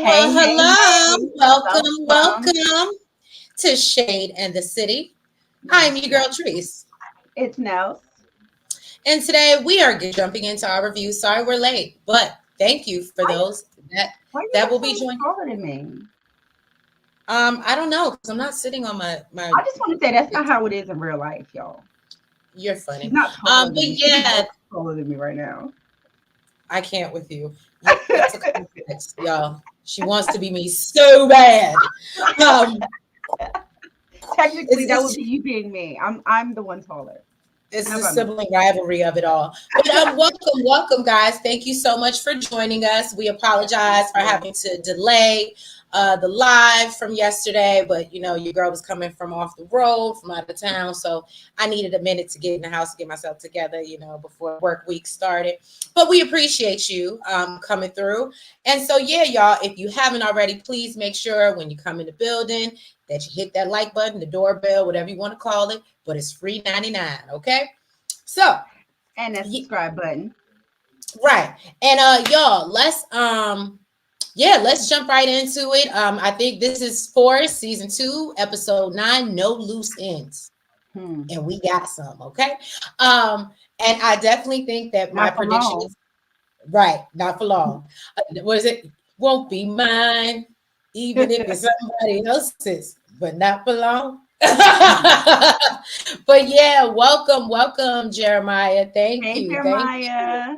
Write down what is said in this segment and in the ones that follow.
Well, hello. Hey. Welcome to Shade and the City. I'm Yes, your girl, yes. Treese. It's Nellz. And today we are jumping into our review. Sorry we're late, but thank you for Why, those that why you that look will so be much joining. taller than me? I don't know because I'm not sitting on my. I just want to say that's not how it is in real life, y'all. You're She's funny. not taller But than me. She just yeah, looks taller than me right now. I can't with you. It's a complex, y'all. She wants to be me so bad. Um, Technically, it's that would it's be you being me. I'm the one taller. It's How the about me? sibling rivalry of it all. But welcome, guys. Thank you so much for joining us. We Yes, thank apologize for you. having to delay the live from yesterday, but your girl was coming from off the road, from out of town, so I needed a minute to get in the house to get myself together, before work week started. But we appreciate you coming through. And so, yeah, y'all, if you haven't already, please make sure when you come in the building that you hit that like button, the doorbell, whatever you want to call it, but it's free 99, okay? So, And that subscribe button. right. And y'all, let's jump right into it. I think this is for season 2, episode 9, no loose ends. Hmm. And we got some, okay? And I definitely think that my Not for prediction long. is right, not for long. What is it? Won't be mine, even if it's somebody else's, but not for long. But yeah, welcome, Jeremiah. Thank Hey, you, thank you. Jeremiah.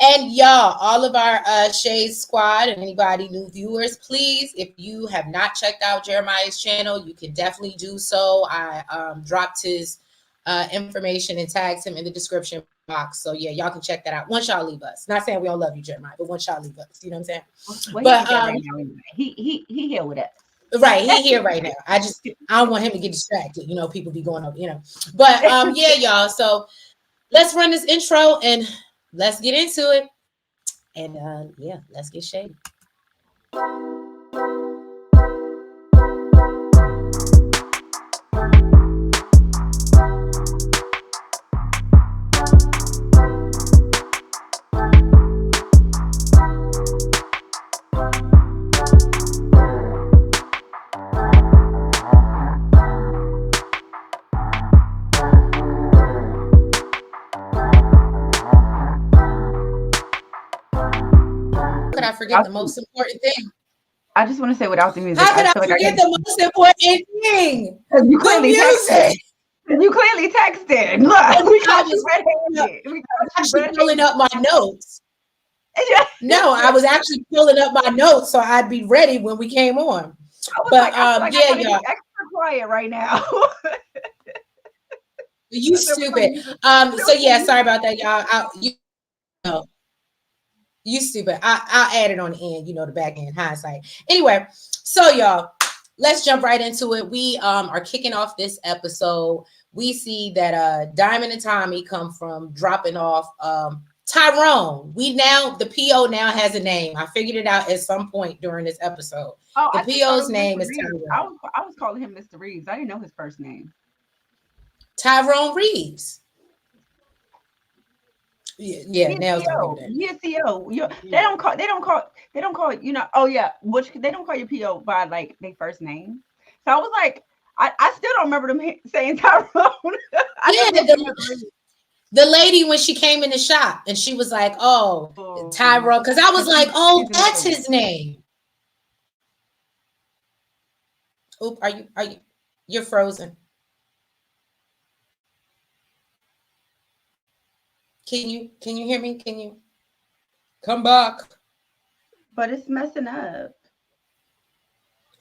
And y'all, all of our Shade Squad and anybody new viewers, please, if you have not checked out Jeremiah's channel, you can definitely do so. I dropped his information and tagged him in the description box. So yeah, y'all can check that out once y'all leave us. Not saying we don't love you, Jeremiah, but once y'all leave us, you know what I'm saying? Well, he But ain't there right now anyway. He here with us. right, he here right now. I don't want him to get distracted. People be going up. But yeah, y'all. So let's run this intro and let's get into it. And yeah, let's get shady. How could I forget the Without the- most important thing? I just want to say without the music, How I could I feel like I forget got the most important thing? because you The clearly music. texted. You clearly texted. Look, we I caught you was red-handed. We caught you actually pulling red-handed. up my notes. No, I was actually pulling up my notes so I'd be ready when we came on. I was But like, I feel like I yeah, gotta be y'all, extra quiet right now. you I said we're gonna stupid. use it. So yeah, sorry about that, y'all. Know, you stupid. I'll add it on the end, the back end hindsight. Anyway, so y'all, let's jump right into it. We are kicking off this episode. We see that Diamond and Tommy come from dropping off Tyrone. The PO now has a name. I figured it out at some point during this episode. Oh, The I just thought it PO's was name Mr. is Reeves. Tyrone. I was calling him Mr. Reeves. I didn't know his first name. Tyrone Reeves. Yeah, He a Nellz don't give a PO. damn. He a CO. They don't call, oh yeah, which they don't call your PO by like their first name. So I was like, I still don't remember them saying Tyrone. I Yeah, just remember Mr. Reeves. the lady when she came in the shop and she was like, "Oh, Tyrone," because I was like, "Oh, that's his name." Oop, are you? You're frozen. Can you hear me? Can you come back? But it's messing up.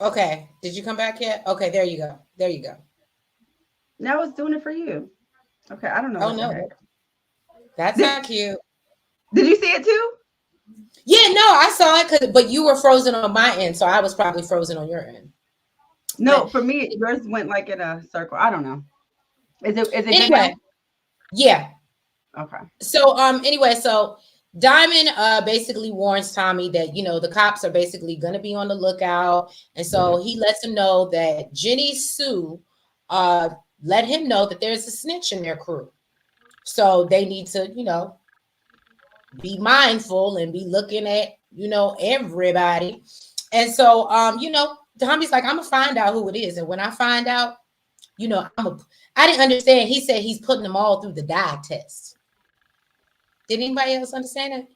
Okay. Did you come back yet? Okay, there you go. There you go. Now it's doing it for you. Okay, I don't know Oh what the no, heck. that's Did, not cute. did you see it too? Yeah, no, I saw it, but you were frozen on my end, so I was probably frozen on your end. No, But for me, yours went like in a circle. I don't know. Is it good now? anyway, yeah. Okay. So so Diamond basically warns Tommy that the cops are basically gonna be on the lookout. And so he lets him know that Jenny Sue let him know that there's a snitch in their crew. So they need to, be mindful and be looking at, everybody. And so, Tommy's like, I'm gonna find out who it is, and when I find out, I didn't understand. He said he's putting them all through the dye test. Did anybody else understand it?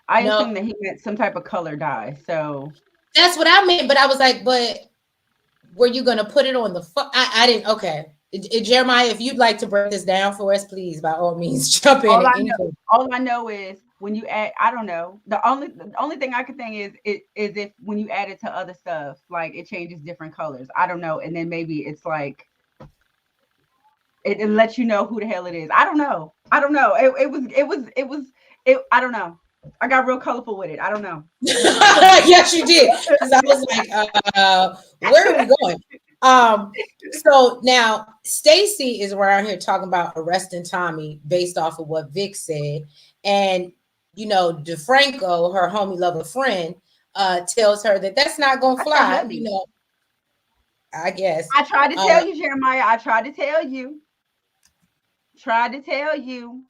I No, assume that he meant some type of color dye. So that's what I meant. But I was like, but were you gonna put it on the? I didn't. Okay, Jeremiah, if you'd like to break this down for us, please, by all means, jump in all at I any know, point. all I know is when you add, I don't know. The only thing I could think is if when you add it to other stuff, like it changes different colors. I don't know. And then maybe it's like it lets you know who the hell it is. I don't know. I don't know. It I don't know. I got real colorful with it. I don't know. Yes, you did. Because I was like, where are we going? So now Stacy is around here talking about arresting Tommy based off of what Vic said. And DeFranco, her homie lover friend, tells her that that's not gonna I said fly, hubby. I guess. I tried to tell you, Jeremiah. I tried to tell you. Tried to tell you.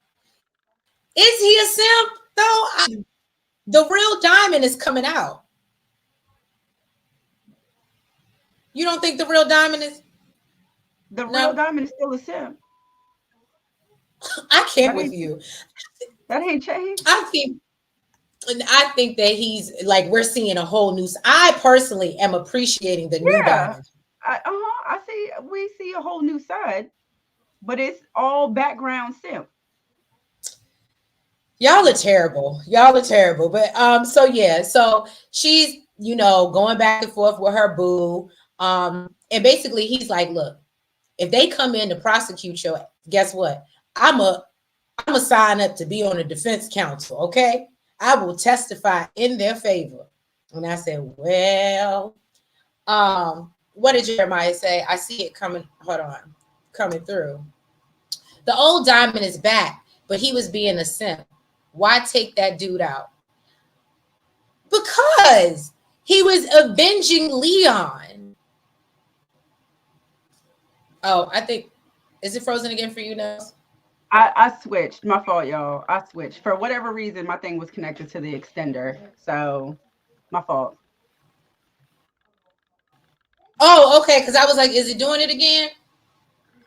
Is he a simp though? The real diamond is coming out. You don't think the real diamond is? The real No, diamond is still a simp. I can't That with ain't you. that ain't changed. I think And I think that he's like, we're seeing a whole new. I personally am appreciating the new Yeah. diamond. I see. We see a whole new side, but it's all background simp. Y'all are terrible. Y'all are terrible. But so yeah, so she's going back and forth with her boo. And basically he's like, look, if they come in to prosecute you, guess what? I'm a sign up to be on the defense council. Okay, I will testify in their favor. And I said, well, what did Jeremiah say? I see it coming. Hold on, coming through. The old diamond is back, but he was being a simp. Why take that dude out? Because he was avenging Leon. Oh, I think, is it frozen again for you now? I switched. My fault, y'all. I switched. For whatever reason, my thing was connected to the extender. So my fault. Oh, okay. Because I was like, is it doing it again?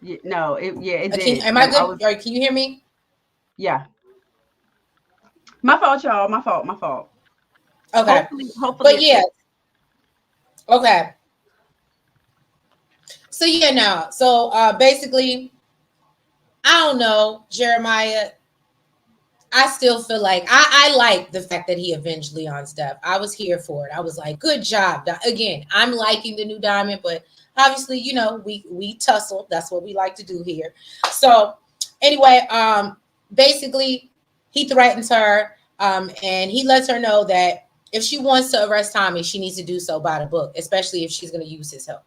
Yeah, no, it did. Am I And I good? was Or can you hear me? yeah. My fault, y'all. My fault. My fault. Okay. Hopefully But it's yeah, fixed. okay. So yeah, now, so basically, I don't know, Jeremiah. I still feel like I like the fact that he avenged Leon's death. I was here for it. I was like, good job. Again, I'm liking the new diamond, but obviously, we tussle. That's what we like to do here. So anyway, basically he threatens her, and he lets her know that if she wants to arrest Tommy, she needs to do so by the book, especially if she's going to use his help.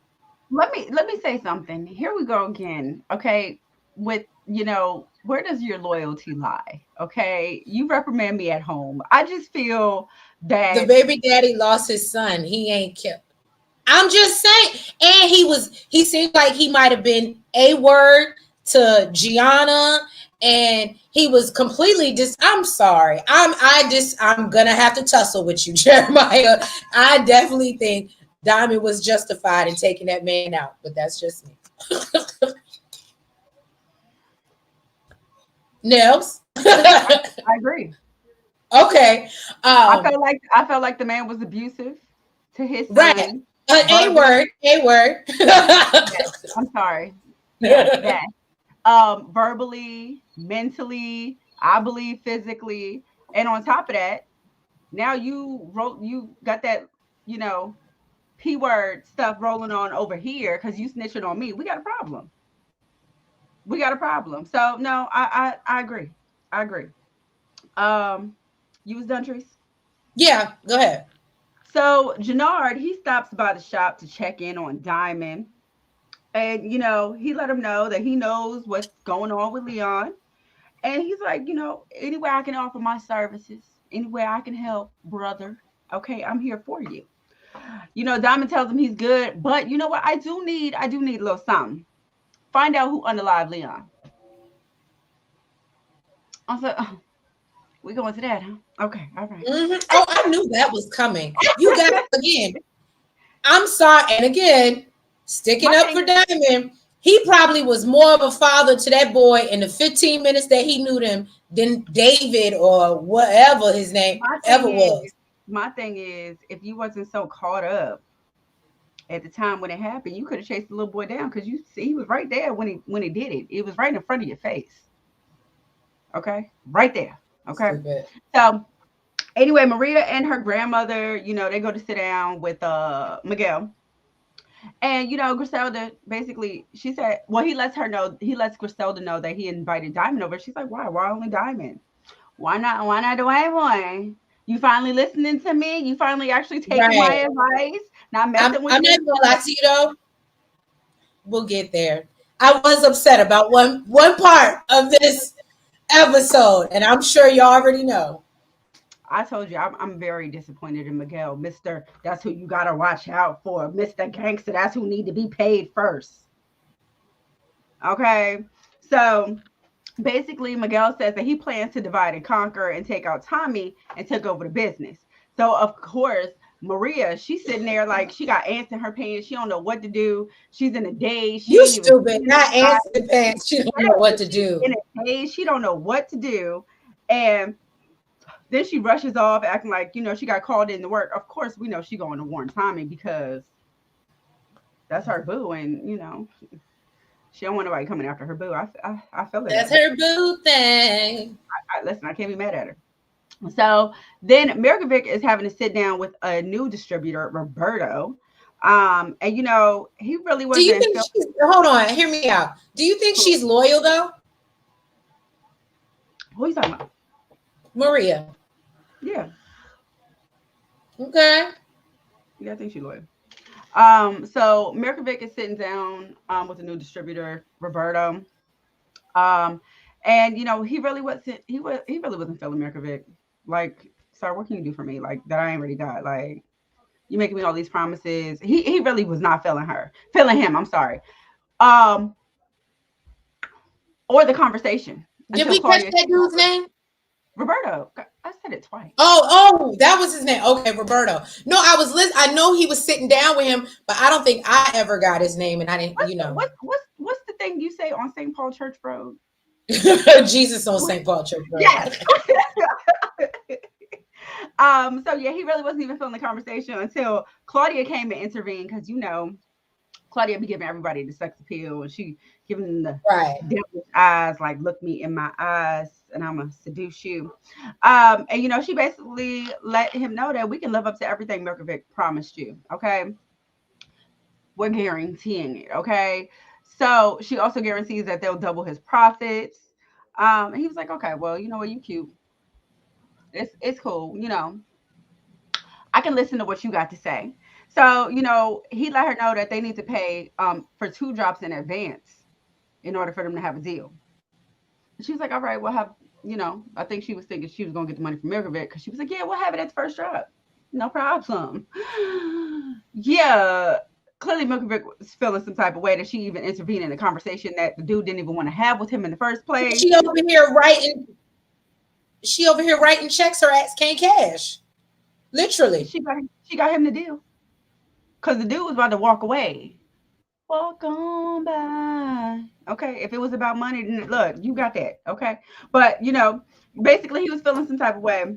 Let me say something. Here we go again. Okay. With where does your loyalty lie? Okay. You reprimand me at home. I just feel The that baby daddy lost his son. He ain't killed. I'm just saying. And he seemed like he might have been a word to Gianna, and he was completely I'm sorry. I'm gonna have to tussle with you, Jeremiah. I definitely think Diamond was justified in taking that man out, but that's just me. Nellz. I agree. Okay. I felt like the man was abusive to his Right. son. A Verbally. word. A word. Yes, I'm sorry. Yes, that. Verbally, mentally, I believe physically, and on top of that, now you got that, you know, P word stuff rolling on over here because you snitching on me. We got a problem. We got a problem. So no, I agree. I agree. Um, you was done, Trees. Yeah, go ahead. So Jannard, he stops by the shop to check in on Diamond. And he let him know that he knows what's going on with Leon. And he's like, anywhere I can offer my services, anywhere I can help, brother. Okay, I'm here for you. Diamond tells him he's good, but you know what? I do need a little something. Find out who unalived Leon. I said, We going to that, huh? Okay, all right. Oh, I knew that was coming. You got again. I'm sorry, and again, sticking up for Diamond. He probably was more of a father to that boy in the 15 minutes that he knew them than David or whatever his name ever was. My thing is, if you wasn't so caught up at the time when it happened, you could have chased the little boy down because you see he was right there when he did it. It was right in front of your face. Okay, right there. Okay, Stupid. so anyway, Maria and her grandmother, they go to sit down with Miguel. And Griselda basically, she said, well, he lets Griselda know that he invited Diamond over. She's like, why? Why only Diamond? Why not the white boy? You finally listening to me? You finally actually taking my advice? Not messing with I'm not gonna lie to you though. We'll get there. I was upset about one part of this episode, and I'm sure you already know. I told you, I'm very disappointed in Miguel. Mr. That's who you gotta watch out for. Mr. Gangster, that's who need to be paid first. Okay. So basically, Miguel says that he plans to divide and conquer and take out Tommy and take over the business. So of course, Maria, she's sitting there like she got ants in her pants. She don't know what to do. She's in a daze. You stupid, not ants in the pants. She don't know what to do. In a daze, she don't know what to do, and then she rushes off, acting like she got called in to work. Of course, we know she going to warn Tommy because that's her boo, and she don't want nobody coming after her boo. I feel it. That's her boo thing. Listen, I can't be mad at her. So then Mirkovic is having to sit down with a new distributor, Roberto. And he really wasn't. Do you think hold on, hear me out. Do you think she's loyal though? Who are you talking about? Maria. Yeah. Okay. Yeah, I think she's loyal. So Mirkovic is sitting down with a new distributor, Roberto. And he really wasn't feeling Mirkovic. Like, sorry, what can you do for me? Like that I ain't already got. Like, you making me all these promises. He really was not feeling him, I'm sorry. Or the conversation. Did we catch that dude's name? Roberto. I said it twice. Oh, that was his name. Okay, Roberto. No, I know he was sitting down with him, but I don't think I ever got his name, and I didn't. What's the thing you say on St. Paul Church Road? Jesus on St. Paul Church Road. Yes. So yeah, he really wasn't even feeling the conversation until Claudia came and intervened because Claudia be giving everybody the sex appeal, and she giving them the devil's eyes, like, look me in my eyes and I'm gonna seduce you. And she basically let him know that we can live up to everything Mirkovic promised you. Okay, we're guaranteeing it. Okay, so she also guarantees that they'll double his profits. And he was like, okay, well, you know what, you cute. It's cool. I can listen to what you got to say. So, he let her know that they need to pay for 2 drops in advance in order for them to have a deal. And she was like, all right, we'll have, I think she was thinking she was going to get the money from Mirkovic because she was like, yeah, we'll have it at the first drop. No problem. Yeah. Clearly, Mirkovic was feeling some type of way that she even intervened in the conversation that the dude didn't even want to have with him in the first place. She over here writing checks her ass can't cash. Literally. She got him the deal. Because the dude was about to walk away. Walk on by. Okay, if it was about money, then look, you got that. Okay. But, basically he was feeling some type of way.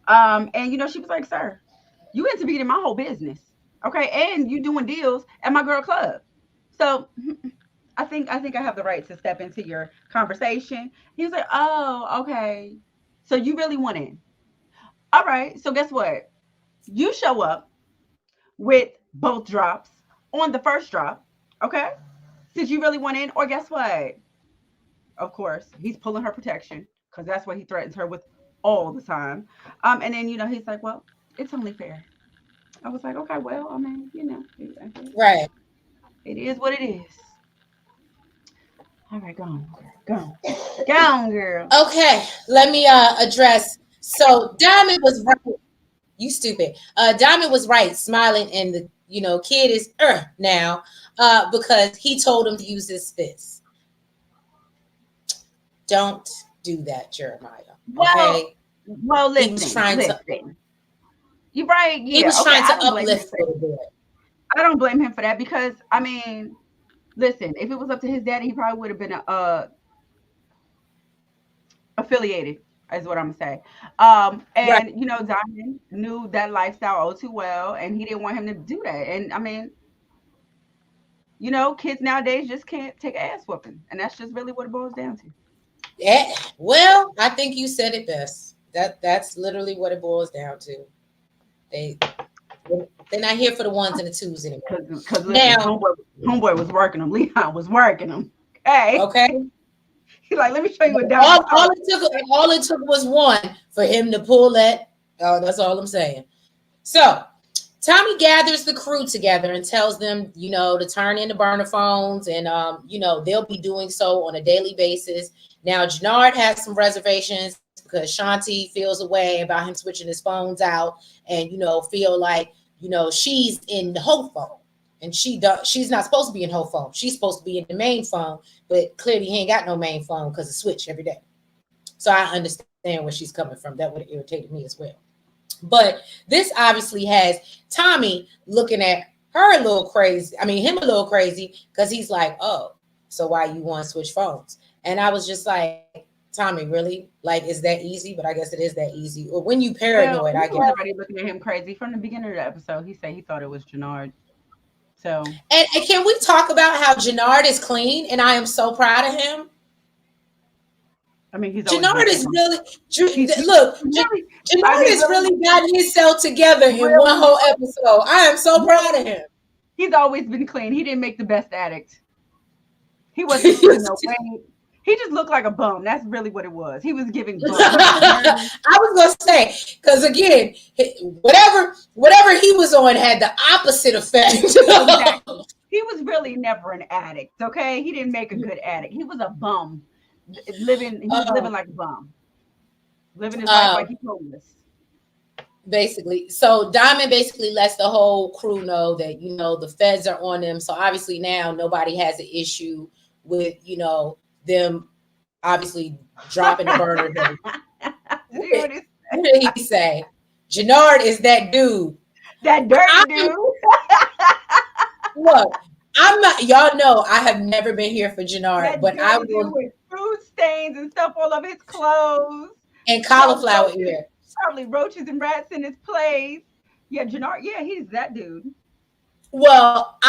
And, she was like, sir, you intervened in my whole business. Okay. And you doing deals at my girl club. So I think I have the right to step into your conversation. He was like, oh, okay. So you really want in. All right. So guess what? You show up with both drops on the first drop. Okay. Since you really want in, or guess what? Of course, he's pulling her protection because that's what he threatens her with all the time. And then, he's like, well, it's only fair. I was like, okay, well, I mean, right. It is what it is. All right, go on, girl. Go on, girl. Okay, let me address. So Diamond was right. You stupid. Diamond was right, smiling, and the kid is now because he told him to use his fist. Don't do that, Jeremiah. Okay. Well, listen, he was trying to. You're right. Yeah. He was Okay. trying to uplift a little bit. I don't blame him for that because I mean, listen, if it was up to his daddy, he probably would have been affiliated, is what I'm gonna say. Right. And you know, Diamond knew that lifestyle all too well, and he didn't want him to do that. And I mean, you know, kids nowadays just can't take ass whooping, and that's just really what it boils down to. Well, I think you said it best. That's literally what it boils down to. They they're not here for the ones and the twos anymore. Because listen, Now, homeboy was working him. Leon was working him. Okay. okay. He's like, let me show you what Diamond. All it took was one for him to pull that. Oh, that's all I'm saying. So Tommy gathers the crew together and tells them, you know, to turn in the burner phones, and you know, they'll be doing so on a daily basis. Now, Jannard has some reservations because Shanti feels a way about him switching his phones out, and you know, feel like, you know, she's in the whole phone, and she's not supposed to be in whole phone. She's supposed to be in the main phone, but clearly he ain't got no main phone because it's switch every day. So I understand where she's coming from. That would have irritated me as well. But this obviously has Tommy looking at her a little crazy. I mean, him a little crazy because he's like, oh, so why you want to switch phones? And I was just like, Tommy, really? Like, is that easy? But I guess it is that easy. Or when you paranoid, I guess. Everybody looking at him crazy from the beginning of the episode. He said he thought it was Jannard. So, and can we talk about how Jannard is clean? And I am so proud of him. I mean, he's Jannard is really look. Jannard has really gotten himself together in one whole episode. I am so proud of him. He's always been clean. He didn't make the best addict. He wasn't losing no weight. He just looked like a bum. That's really what it was. He was giving bum. I was gonna say, because again, whatever he was on had the opposite effect. Exactly. He was really never an addict. Okay, he didn't make a good addict. He was a bum. He was living like a bum. Living his life like he told us. Basically, so Diamond basically lets the whole crew know that, you know, the feds are on them. So obviously now nobody has an issue with, you know, them obviously dropping the burner. What did he say? Jannard is that dude. That dirty dude. Look, I'm not. Y'all know I have never been here for Jannard, but I will. With fruit stains and stuff all over his clothes and cauliflower ear. Probably roaches and rats in his place. Yeah, Jannard. Yeah, he's that dude. Well,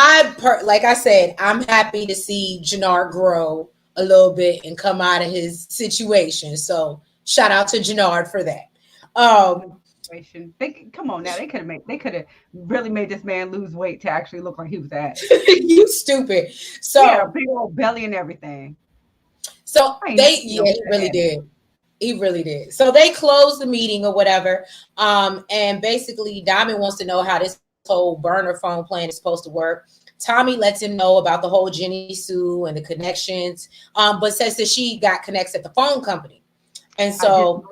like I said, I'm happy to see Jannard grow a little bit and come out of his situation. So shout out to Jannard for that. Come on now, they could have really made this man lose weight to actually look like he was that. You stupid. So yeah, big old belly and everything. So he really did. He really did. So they closed the meeting or whatever. And basically Diamond wants to know how this whole burner phone plan is supposed to work. Tommy lets him know about the whole Jenny Sue and the connections, but says that she got connects at the phone company. And so,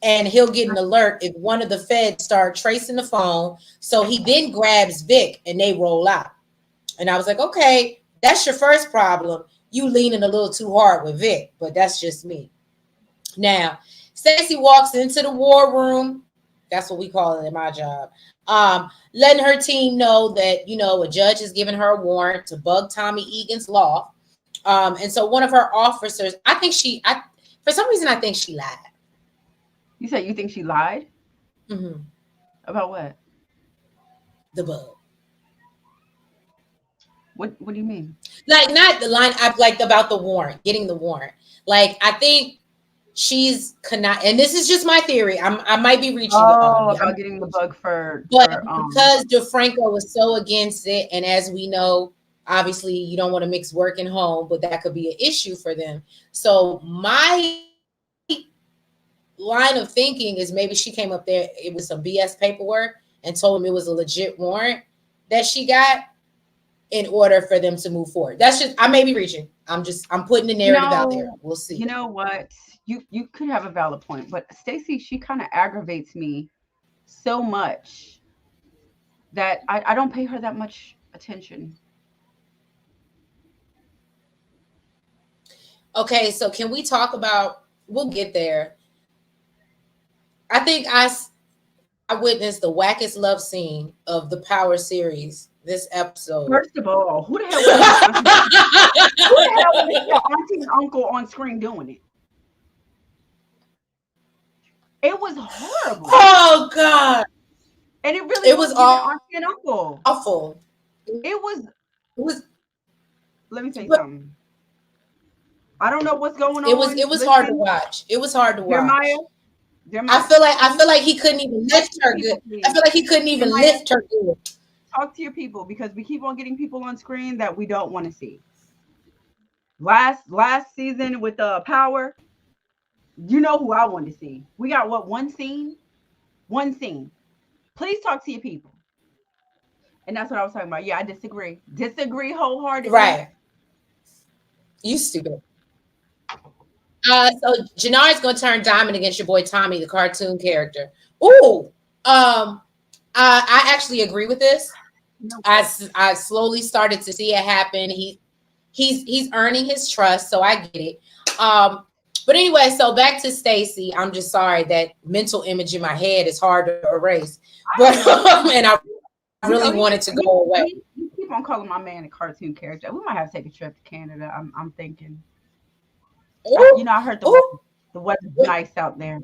and he'll get an alert if one of the feds start tracing the phone. So he then grabs Vic and they roll out. And I was like, okay, that's your first problem. You leaning a little too hard with Vic, but that's just me. Now, Stacey walks into the war room. That's what we call it in my job. Letting her team know that, you know, a judge has given her a warrant to bug Tommy Egan's loft. And so one of her officers, for some reason, I think she lied. You said you think she lied? Mm-hmm. About what? The bug. What do you mean? Like, not the line, like about the warrant, getting the warrant. Like, I think she's and this is just my theory. I might be reaching. About getting the bug because DeFranco was so against it, and as we know, obviously you don't want to mix work and home, but that could be an issue for them. So my line of thinking is maybe she came up there, it was some BS paperwork, and told him it was a legit warrant that she got in order for them to move forward. That's just, I may be reaching. I'm putting the narrative out there. We'll see. You know what? You could have a valid point, but Stacey, she kind of aggravates me so much that I don't pay her that much attention. Okay, so can we talk about, we'll get there. I think I witnessed the wackest love scene of the Power series this episode. First of all, who the hell would who the hell would see your auntie and uncle on screen doing it? It was horrible. Oh God! And it really was auntie and uncle. Awful. It was. Let me tell you but, something. I don't know what's going on. It was hard to watch. It was hard to watch. Jeremiah, I feel like he couldn't even lift her good. I feel like he couldn't even lift her good. Talk to your people, because we keep on getting people on screen that we don't want to see. Last season with Power, you know who I want to see. We got what, one scene? Please talk to your people. And that's what I was talking about. Yeah, I disagree wholeheartedly. Right. You stupid. So Janari's gonna turn diamond against your boy Tommy, the cartoon character. Ooh, I actually agree with this. No. I slowly started to see it happen. He's earning his trust, so I get it. But anyway, so back to Stacey. I'm just sorry that mental image in my head is hard to erase, but and I really wanted to go away. You keep on calling my man a cartoon character. We might have to take a trip to Canada. I'm thinking. You know, I heard the weather's nice out there.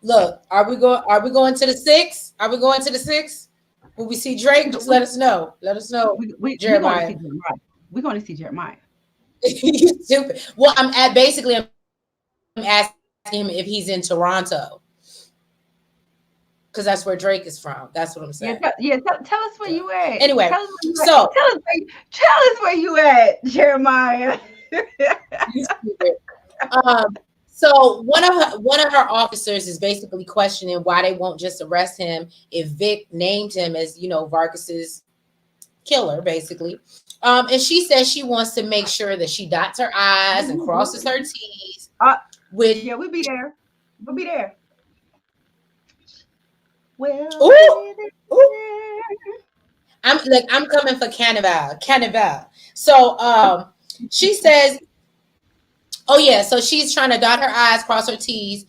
Look, are we going to the 6? Are we going to the 6? Will we see Drake? Just let us know. Let us know. Jeremiah. We're going to see Jeremiah. You stupid. Well, I'm asking him if he's in Toronto, because that's where Drake is from. That's what I'm saying. Tell us where you at. Anyway, tell us where you at, Jeremiah. So one of her officers is basically questioning why they won't just arrest him if Vic named him as, you know, Vargas's killer, basically. And she says she wants to make sure that she dots her I's and crosses her T's. We'll be there. We'll be there. Well, I'm coming for Carnival. So she says, oh yeah, so she's trying to dot her I's, cross her T's,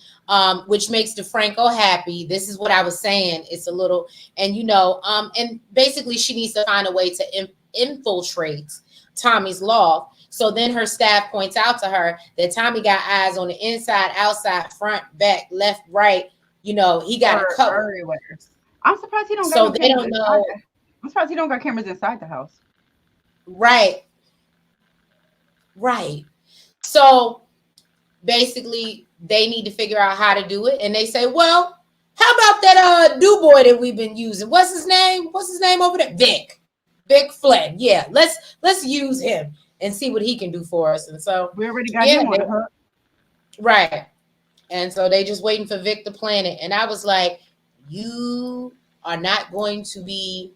which makes DeFranco happy. This is what I was saying. It's a little, and you know, and basically she needs to find a way to infiltrate Tommy's loft. So then her staff points out to her that Tommy got eyes on the inside, outside, front, back, left, right. You know, he got a cover everywhere. I'm surprised he don't. So they don't know. I'm surprised he don't got cameras inside the house. Right. So basically, they need to figure out how to do it, and they say, "Well, how about that new boy that we've been using? What's his name? What's his name over there? Vic Flynn. Yeah, let's use him and see what he can do for us." And so we already got him on the hook. Right. And so they just waiting for Vic to plan it. And I was like, you are not going to be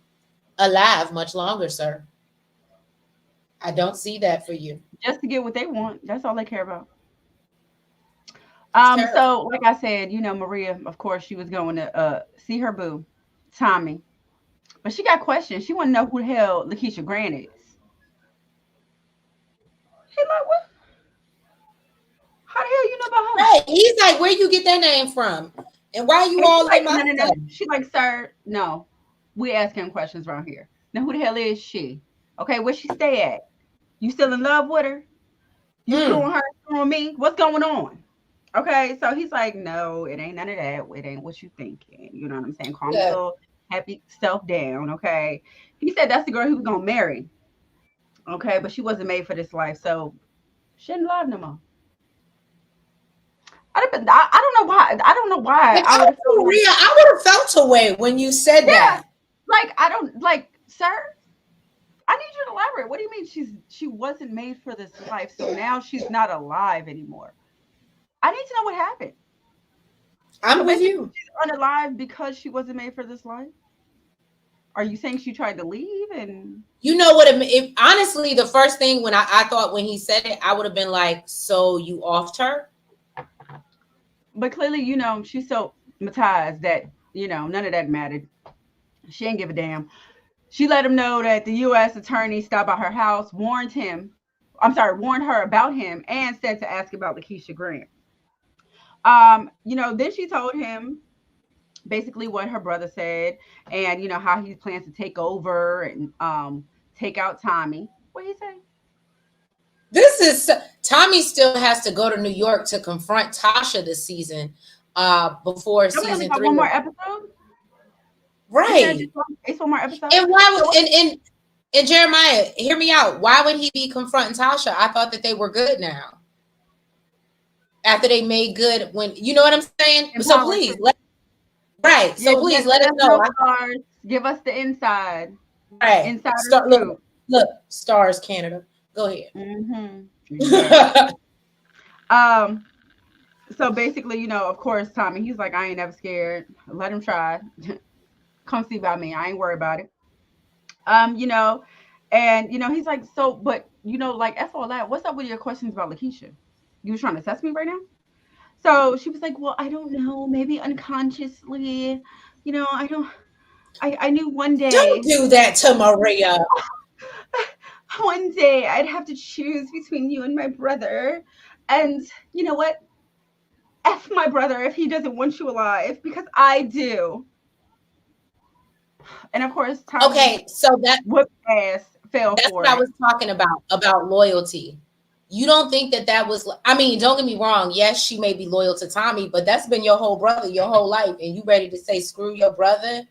alive much longer, sir. I don't see that for you. Just to get what they want. That's all they care about. So like I said, you know, Maria, of course, she was going to see her boo, Tommy. But she got questions. She want to know who the hell Lakeisha Grant is. She like, what? How the hell you know about her? Right. He's like, where you get that name from? And why are you all like my no. She's like, sir, no. We asking questions around here. Now, who the hell is she? Okay, where she stay at? You still in love with her? You screwing her, screwing me? What's going on? Okay, so he's like, no, it ain't none of that. It ain't what you thinking. You know what I'm saying? Calm your little happy self down, okay? He said that's the girl he was going to marry. Okay, but she wasn't made for this life, so she ain't alive no more. I don't know why. I don't know why. Like, I would have felt away when you said that. Like, I don't, like, sir, I need you to elaborate. What do you mean she wasn't made for this life, so now she's not alive anymore? I need to know what happened. I'm with you. She's unalive because she wasn't made for this life? Are you saying she tried to leave? And you know what? If honestly, the first thing when I thought when he said it, I would have been like, so you offed her? But clearly, you know, she's so traumatized that, you know, none of that mattered. She ain't give a damn. She let him know that the U.S. attorney stopped by her house, warned her about him, and said to ask about Lakeisha Grant. Then she told him basically what her brother said, and how he plans to take over and take out Tommy. What he say? This is Tommy still has to go to New York to confront Tasha this season, before Don't we only season got 3. one more episode? He said Right. it's one more episode. And why So would and Jeremiah, hear me out. Why would he be confronting Tasha? I thought that they were good now. After they made good, when you know what I'm saying? So empower please Chris. right. Yeah, So please let let us us know. know, stars. Give us the inside. Right. Insider Start scoop. look, Stars Canada. Go ahead. Mm-hmm. Yeah. Um, so basically, of course, Tommy, he's like, I ain't never scared. Let him try. Come see about me. I ain't worried about it. Um, you know, and he's like, so, but like F all that, what's up with your questions about Lakeisha? You was trying to test me right now? So she was like, well, I don't know, maybe unconsciously, I don't I knew one Don't day, do that to Maria. one day I'd have to choose between you and my brother. And you know what? F my brother if he doesn't want you alive, because I do. And of course, Tommy Okay, so whooped ass, fell that's for what I it. was talking about loyalty. You don't think that was, I mean, don't get me wrong. Yes, she may be loyal to Tommy, but that's been your whole brother your whole life. And you ready to say, screw your brother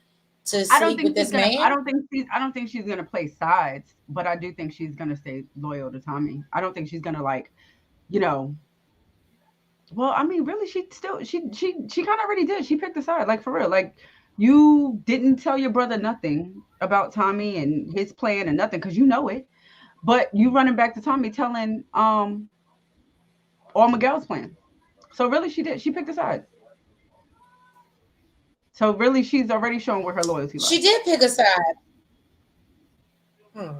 to I don't sleep think with she's this gonna. I man? don't think she's. I don't think she's gonna play sides. But I do think she's gonna stay loyal to Tommy. I don't think she's gonna like, you know. Well, I mean, really, she still she kind of already did. She picked a side, like for real. Like you didn't tell your brother nothing about Tommy and his plan and nothing because you know it. But you running back to Tommy telling all Miguel's plan. So really, she did. She picked a side. So really, she's already shown where her loyalty She lies. did pick a side. Hmm.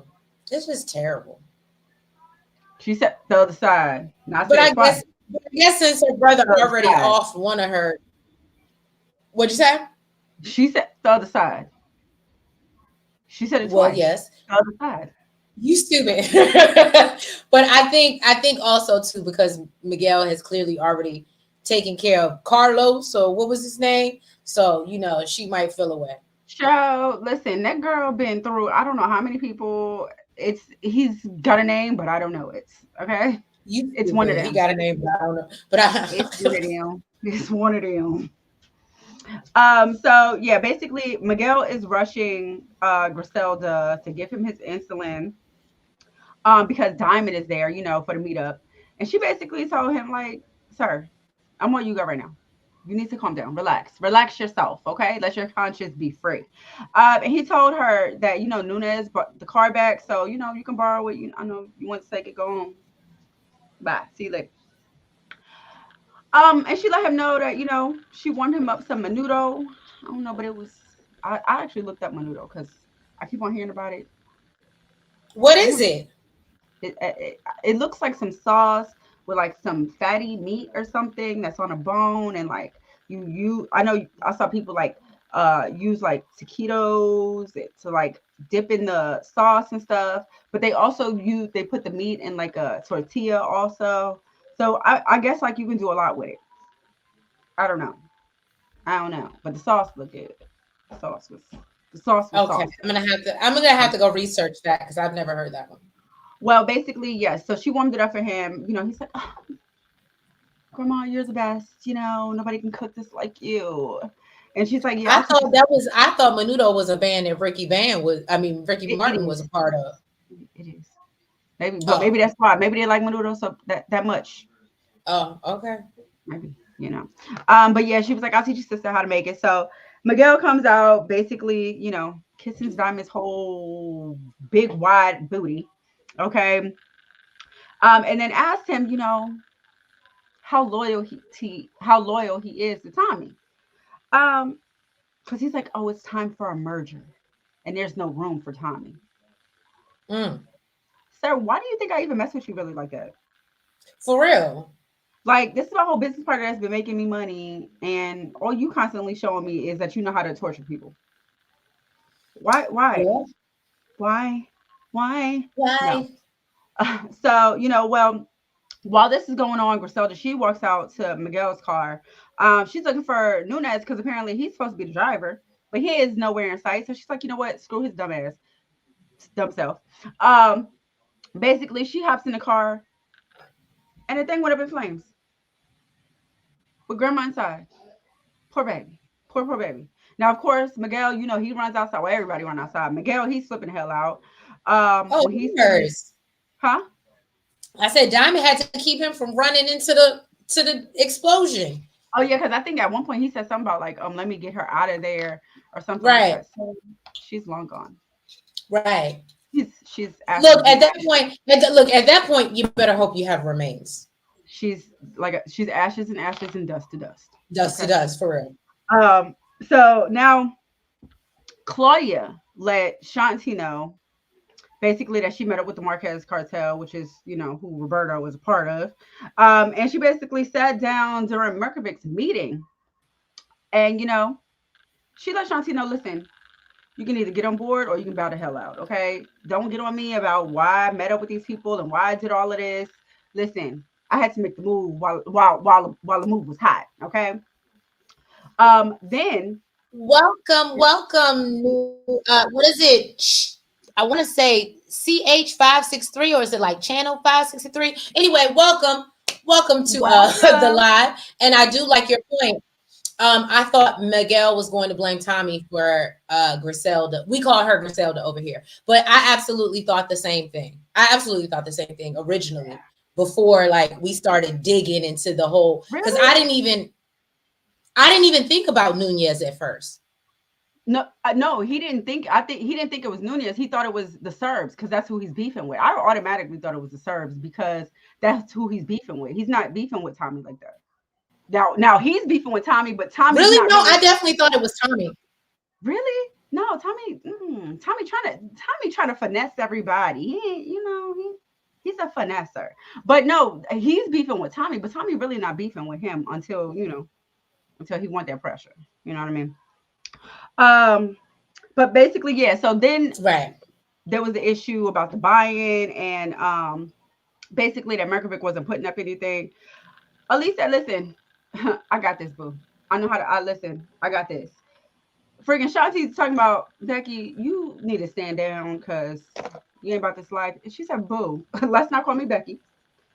This is terrible. She said the other side. Not But say I it twice. guess, since her brother The other already side. off one of her, what'd you say? She said the other side. She said it Well, twice. yes. The other side. You stupid. But I think also too, because Miguel has clearly already taken care of Carlos. So what was his name? So she might feel away. Show, listen, that girl been through I don't know how many people. He's got a name, but I don't know it. Okay. You It's one of stupid. He them. got a name, but I don't know. But I It's one of them. It's one of them. So yeah, basically Miguel is rushing Griselda to give him his insulin because Diamond is there, for the meetup. And she basically told him, like, sir, I'm on you go right now. You need to calm down, relax yourself, okay? Let your conscience be free. And he told her that Nunez brought the car back, so you can borrow it. I know you want to take it, go on. Bye, see you later. And she let him know that she warmed him up some menudo. I don't know, but it was I actually looked up menudo because I keep on hearing about it. what I is never it? it looks like some sauce with like some fatty meat or something that's on a bone, and like I know I saw people like use like taquitos to like dip in the sauce and stuff, but they put the meat in like a tortilla also. So I guess like you can do a lot with it. I don't know, but the sauce looked good. the sauce was the sauce was Okay, sauce. I'm gonna have to go research that because I've never heard that one. Well, basically, yes. So she warmed it up for him. He's like, oh, Grandma, you're the best. Nobody can cook this like you. And she's like, yeah, I'll teach you. I thought Menudo was a band that Ricky It Martin was is. a part of. It is. Maybe, but maybe Oh, that's why. Maybe they like menudo so that much. oh, okay. Maybe. But yeah, she was like, I'll teach your sister how to make it. So Miguel comes out, basically, kissing Diamond's whole big wide booty. Okay. And then asked him, how loyal he is to Tommy. Um, because he's like, oh, it's time for a merger, and there's no room for Tommy. Mm, Sir, why do you think I even mess with you really like that? for real. Like, this is my whole business partner that's been making me money, and all you constantly showing me is that you know how to torture people. Why? Why? Yeah. Why? Why? No. Why? So, well, while this is going on, Griselda, she walks out to Miguel's car. She's looking for Nunez because apparently he's supposed to be the driver, but he is nowhere in sight. So she's like, you know what? Screw his dumb ass, dumb self. Um, Basically, she hops in the car and the thing went up in flames with grandma inside. Poor baby. Poor baby. Now, of course, Miguel, he runs outside. Well, everybody run outside. Miguel, he's flipping the hell out. Oh, When he's yours. huh? I said Diamond had to keep him from running into the explosion. Oh yeah, because I think at one point he said something about like, let me get her out of there or something like Right. that. So she's long gone. Right. She's Look at that point. Look at that point. You better hope you have remains. She's she's ashes and ashes and dust to dust. Dust to dust for real. So now Claudia let Shanti know basically that she met up with the Marquez cartel, which is, who Roberto was a part of. And she basically sat down during Merkovic's meeting. And, she let Shanti know, listen, you can either get on board or you can bow the hell out, okay? Don't get on me about why I met up with these people and why I did all of this. Listen, I had to make the move while the move was hot, okay? Then welcome. What is it? I want to say CH563, or is it like channel 563? Anyway, welcome to the live. And I do like your point. I thought Miguel was going to blame Tommy for Griselda. We call her Griselda over here, but I absolutely thought the same thing. Originally, before like we started digging into the whole, because I didn't even think about Nunez at first. No, he didn't think. I think he didn't think it was Nunez. He thought it was the Serbs because that's who he's beefing with. I automatically thought it was the Serbs because that's who he's beefing with. He's not beefing with Tommy like that. Now he's beefing with Tommy, but Tommy really no. I definitely thought it was Tommy. Really? No, Tommy. Tommy trying to finesse everybody. He's a finesser. But no, he's beefing with Tommy, but Tommy really not beefing with him until he want that pressure. You know what I mean? But basically, yeah. So then, there was the issue about the buy-in, and basically that Merkovic wasn't putting up anything. Elise said, "Listen, I got this, boo. I know how to. Listen. I got this." Freaking Shanti's talking about, Becky, you need to stand down because you ain't about this life. And she said, "Boo, let's not call me Becky.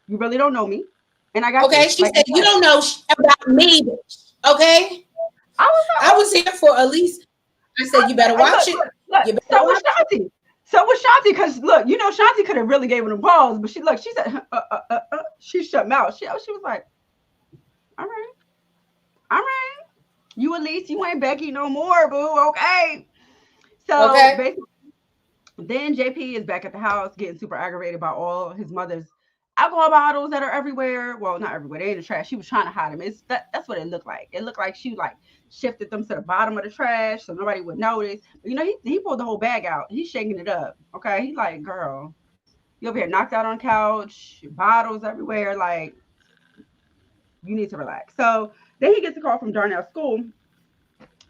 You really don't know me, and I got okay." This. She said, "You don't know about me, bitch." Okay. I was here for Elise. I said, you better watch it. So was Shanti. Because look, Shanti could have really gave him the balls, but she said, she shut mouth. She was like, all right. You Elise, you ain't Becky no more, boo. Okay. So basically, then JP is back at the house getting super aggravated about all his mother's alcohol bottles that are everywhere. Well, not everywhere. They're in the trash. She was trying to hide them. That's what it looked like. It looked like she shifted them to the bottom of the trash so nobody would notice. But, he pulled the whole bag out. He's shaking it up. Okay. He's like, girl, you over here knocked out on the couch, bottles everywhere. Like, you need to relax. So then he gets a call from Darnell's school.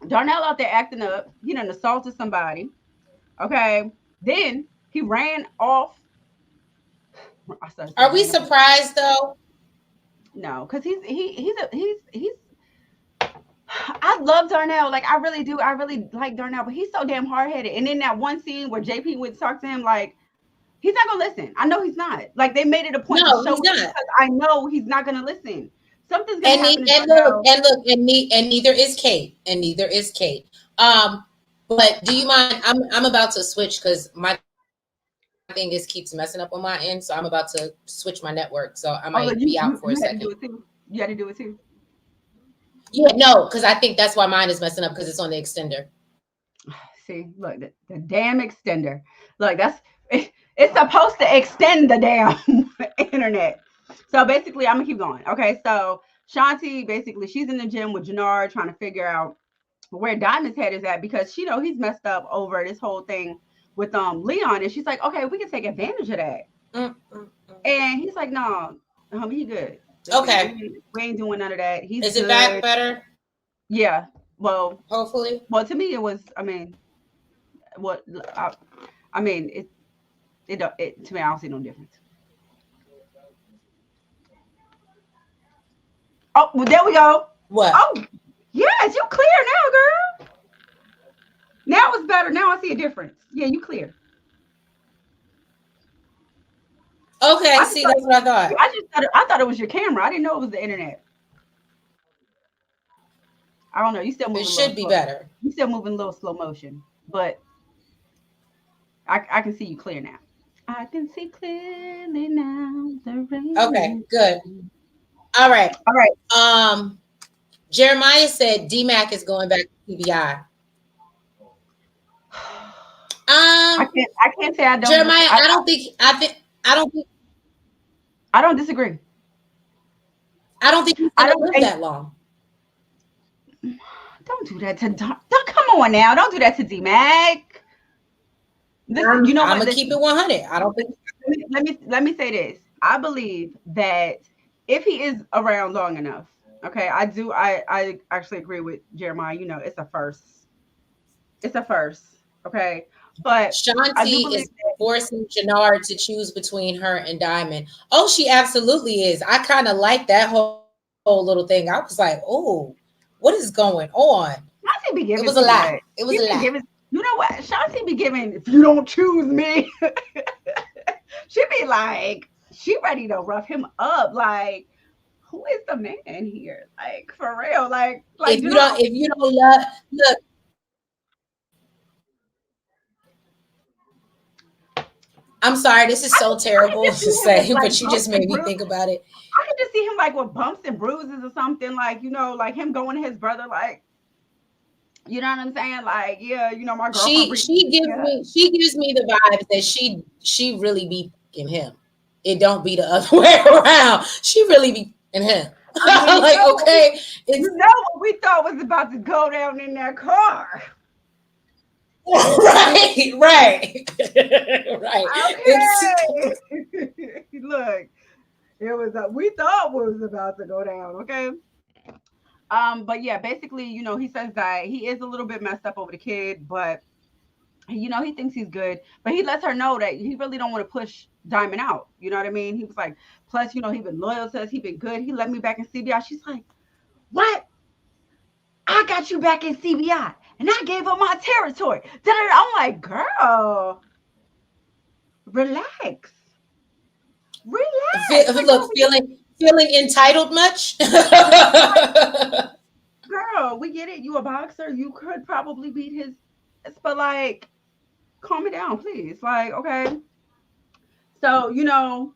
Darnell out there acting up. He done assaulted somebody. Okay. Then he ran off. Are we surprised though? No, because he's I love Darnell. Like, I really do. I really like Darnell, but he's so damn hard-headed. And in that one scene where JP would talk to him, like, he's not gonna listen. I know he's not. Like, they made it a point to show him because I know he's not gonna listen. Something's gonna happen. And neither is Kate. But do you mind? I'm about to switch because my thing keeps messing up on my end, so I'm about to switch my network. So I might be out for a second. You had to do it too. Yeah, no, because I think that's why mine is messing up because it's on the extender. See, look, the damn extender. Look, it's supposed to extend the damn internet. So basically, I'm gonna keep going. Okay, so Shanti, basically, she's in the gym with Jannard trying to figure out where Diamond's head is at because she he's messed up over this whole thing with Leon, and she's like, okay, we can take advantage of that. And he's like, no, he good. Okay, we ain't doing none of that. Is it back better? Yeah. Well, hopefully. Well, to me, it was. I mean, to me, I don't see no difference. Oh, well, there we go. What? Oh, yes, you clear now, girl. Now it's better. Now I see a difference. Yeah, you clear. Okay, see, that's what I thought. I thought it was your camera. I didn't know it was the internet. I don't know. You still It moving a little should be slow. better. You still moving a little slow motion, but I can see you clear now. I can see clearly now. The Okay, rain. good. All right. All right. Jeremiah said DMAC is going back to CBI. I can't say I don't. Jeremiah, I don't think I don't disagree. he's I gonna don't. live that long. Don't do that to. Don't come on now. Don't do that to D-Mac. You know I'm what? gonna keep it 100. I don't think. Let me say this. I believe that if he is around long enough, okay, I do. I actually agree with Jeremiah. You know, it's a first. It's a first. Okay, but I do Shanti believe is forcing Jannard to choose between her and Diamond. Oh, she absolutely is. I kind of like that whole little thing. I was like, oh, what is going on? Shanti be giving It was a too lot. much. It was a lot. You know what? Shanti be giving. If you don't choose me, she be like, she ready to rough him up. Like, who is the man here? Like, for real. Like If you you know. don't love, look. I'm sorry, this is so terrible to say, Like but you just made me think about it. I can just see him like with bumps and bruises or something, like, you know, like him going to his brother, like, you know what I'm saying? Like, yeah, you know, my girlfriend. She gives me the vibes that she really be in him. It don't be the other way around. She really be in him. I mean, Like, okay, you know what we thought was about to go down in that car. right, right. Okay. Look, it was we thought was about to go down, okay? But yeah, basically, you know, he says that he is a little bit messed up over the kid, but you know, he thinks he's good, but he lets her know that he really don't want to push Diamond out. You know what I mean? He was like, plus, you know, he been loyal to us, he been good. He let me back in CBI. She's like, what? I got you back in CBI, and I gave up my territory. I'm like, girl, relax. Relax. Look, feeling entitled much. Girl, we get it. You a boxer. You could probably beat his, but like, calm it down, please. Like, okay. So, you know,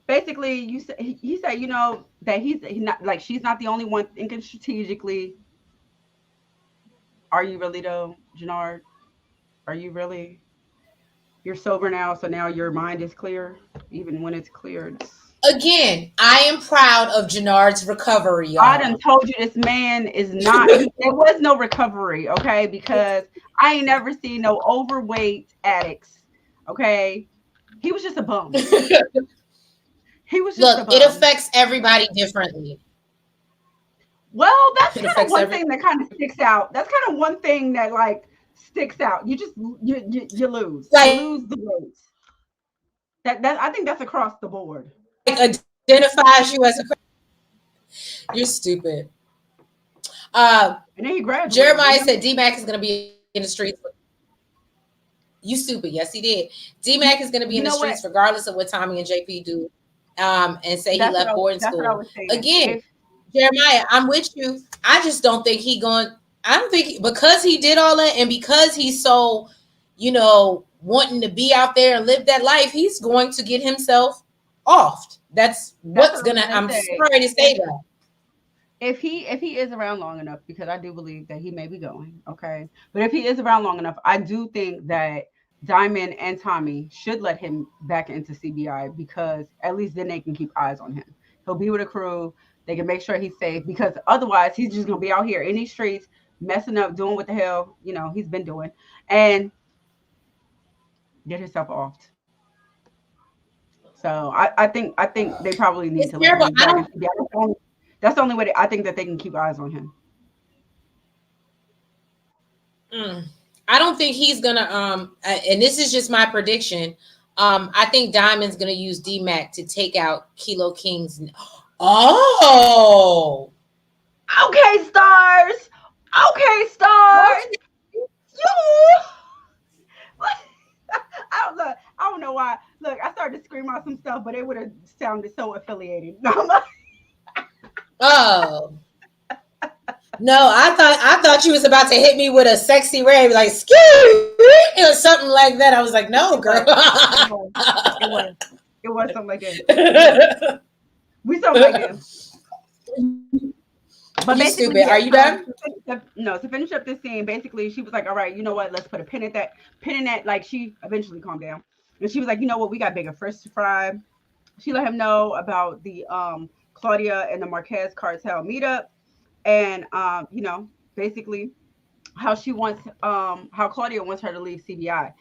basically, he said, you know, that he's not like she's not the only one thinking strategically. Are you really though, Jannard? Are you really? You're sober now, so now your mind is clear, even when it's clear. Again, I am proud of Jannard's recovery, y'all. I done told you this man is not. There was no recovery, okay? Because I ain't never seen no overweight addicts, okay? He was just a bum. He was just a bum. It affects everybody differently. Well, that's kind of one thing that kind of sticks out. That's kind of one thing that like sticks out. You just you lose. Like, you lose the weight. That I think that's across the board. Like identifies you as a. You're stupid. And then he graduated. Jeremiah said D-Mac is going to be in the streets. You stupid. Yes, he did. D-Mac is going to be in the streets regardless of what Tommy and JP do. And say he left boarding school. Again, Jeremiah, I'm with you. I just don't think I don't think because he did all that and because he's so, you know, wanting to be out there and live that life, he's going to get himself offed. That's what's going to, I'm sorry to say that. If he is around long enough, because I do believe that he may be going, okay. But if he is around long enough, I do think that Diamond and Tommy should let him back into CBI because at least then they can keep eyes on him. He'll be with a crew. They can make sure he's safe because otherwise he's just going to be out here in these streets messing up, doing what the hell, you know, he's been doing and get himself offed. So I think they probably need to let him back into CBI. That's the only way I think that they can keep eyes on him. I don't think he's gonna and this is just my prediction. I think Diamond's gonna use D-Mac to take out Kilo King's. Oh, Okay, stars. Okay, stars. You. I don't know why. Look, I started to scream out some stuff, but it would have sounded so affiliated. Oh. No, I thought you was about to hit me with a sexy rave, like "Ski" or something like that. I was like, no, girl. It was something like that. We something like that. But You basically, stupid. Are yeah. you done? To finish up this scene, basically, she was like, "All right, you know what? Let's put a pin at that. Pin in that." Like, she eventually calmed down, and she was like, "You know what? We got bigger fish to fry." She let him know about the Claudia and the Marquez cartel meetup, and basically how Claudia wants her to leave CBI.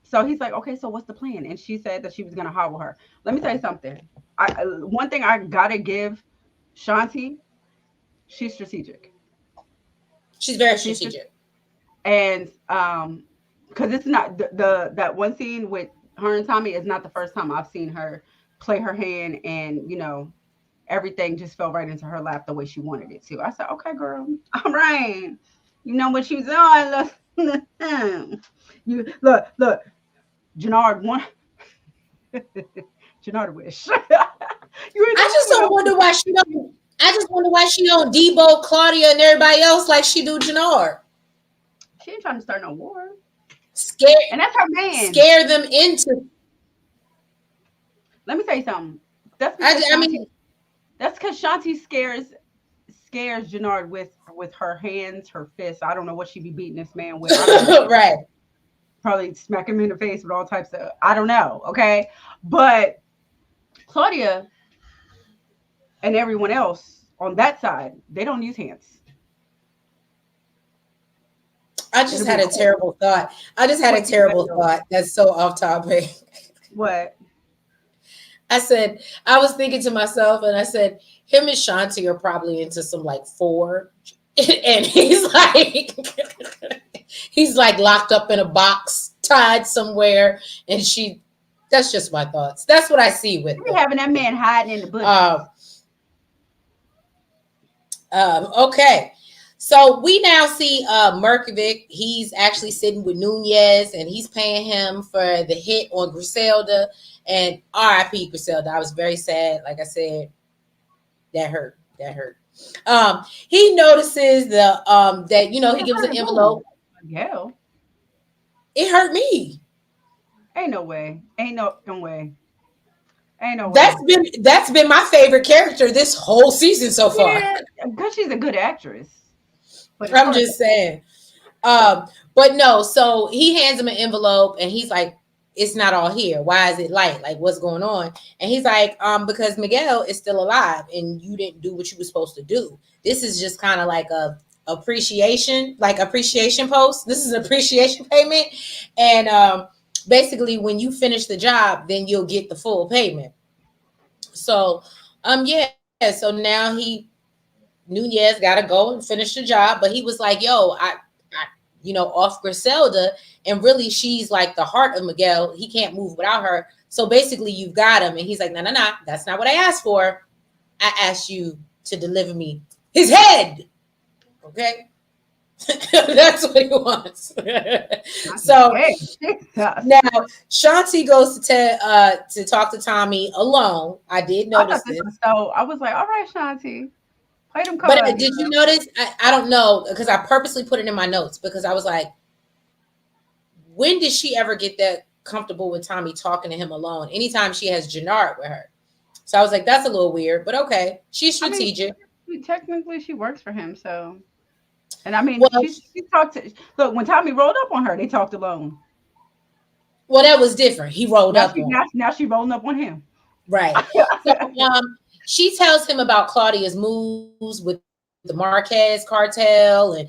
So he's like, okay, so what's the plan? And she said that she was gonna hobble her. Let me tell you something. One thing I gotta give Shanti, she's strategic. She's very She's strategic. and because it's not that one scene with her and Tommy is not the first time I've seen her play her hand, and everything just fell right into her lap the way she wanted it to. I said, okay, girl, all right. You know what she's on. Look, you look, Jannard one. Jannard wish. You ain't I just don't wonder why she don't. I just wonder why she don't Debo, Claudia, and everybody else like she do Jannard. She ain't trying to start no war. Scare, And that's her man. scare them into. Let me tell you something. That's because I mean, Shanti scares Jannard with her hands, her fists. I don't know what she be beating this man with. I don't know. right. Probably smack him in the face with all types of, I don't know. Okay. But Claudia and everyone else on that side, they don't use hands. I just had a terrible thought. I just had a terrible thought that's so off topic. What? I was thinking to myself, and I said, him and Shanti are probably into some like four, and he's like locked up in a box, tied somewhere, and that's just my thoughts. That's what I see with them. Having that man hiding in the bushes. Okay. So we now see Merkovic. He's actually sitting with Nunez, and he's paying him for the hit on Griselda. And R.I.P. Griselda. I was very sad. Like I said, that hurt. He notices that he gives an envelope. Yeah. It hurt me. Ain't no way. Ain't no way. Ain't no way. That's been my favorite character this whole season so far. Yeah, because she's a good actress. But I'm just saying. But no, so he hands him an envelope and he's like, it's not all here. Why is it light? Like, what's going on? And he's like, because Miguel is still alive and you didn't do what you were supposed to do. This is just kind of like a appreciation post. This is an appreciation payment. And basically when you finish the job, then you'll get the full payment. So, so now Nunez got to go and finish the job, but he was like, yo, I off Griselda, and really she's like the heart of Miguel. He can't move without her. So basically you've got him. And he's like, no, that's not what I asked for. I asked you to deliver me his head. Okay. That's what he wants. So now Shanti goes to talk to Tommy alone. I did notice this. So I was like, all right, Shanti. But did you notice? I don't know, because I purposely put it in my notes because I was like, when did she ever get that comfortable with Tommy talking to him alone? Anytime she has Jannard with her. So I was like, that's a little weird, but okay. She's strategic. Technically, she works for him, so. And I mean, she talked to. Look, when Tommy rolled up on her, they talked alone. Well, that was different. He rolled up. Now she rolling up on him. Right. So, she tells him about Claudia's moves with the Marquez cartel, and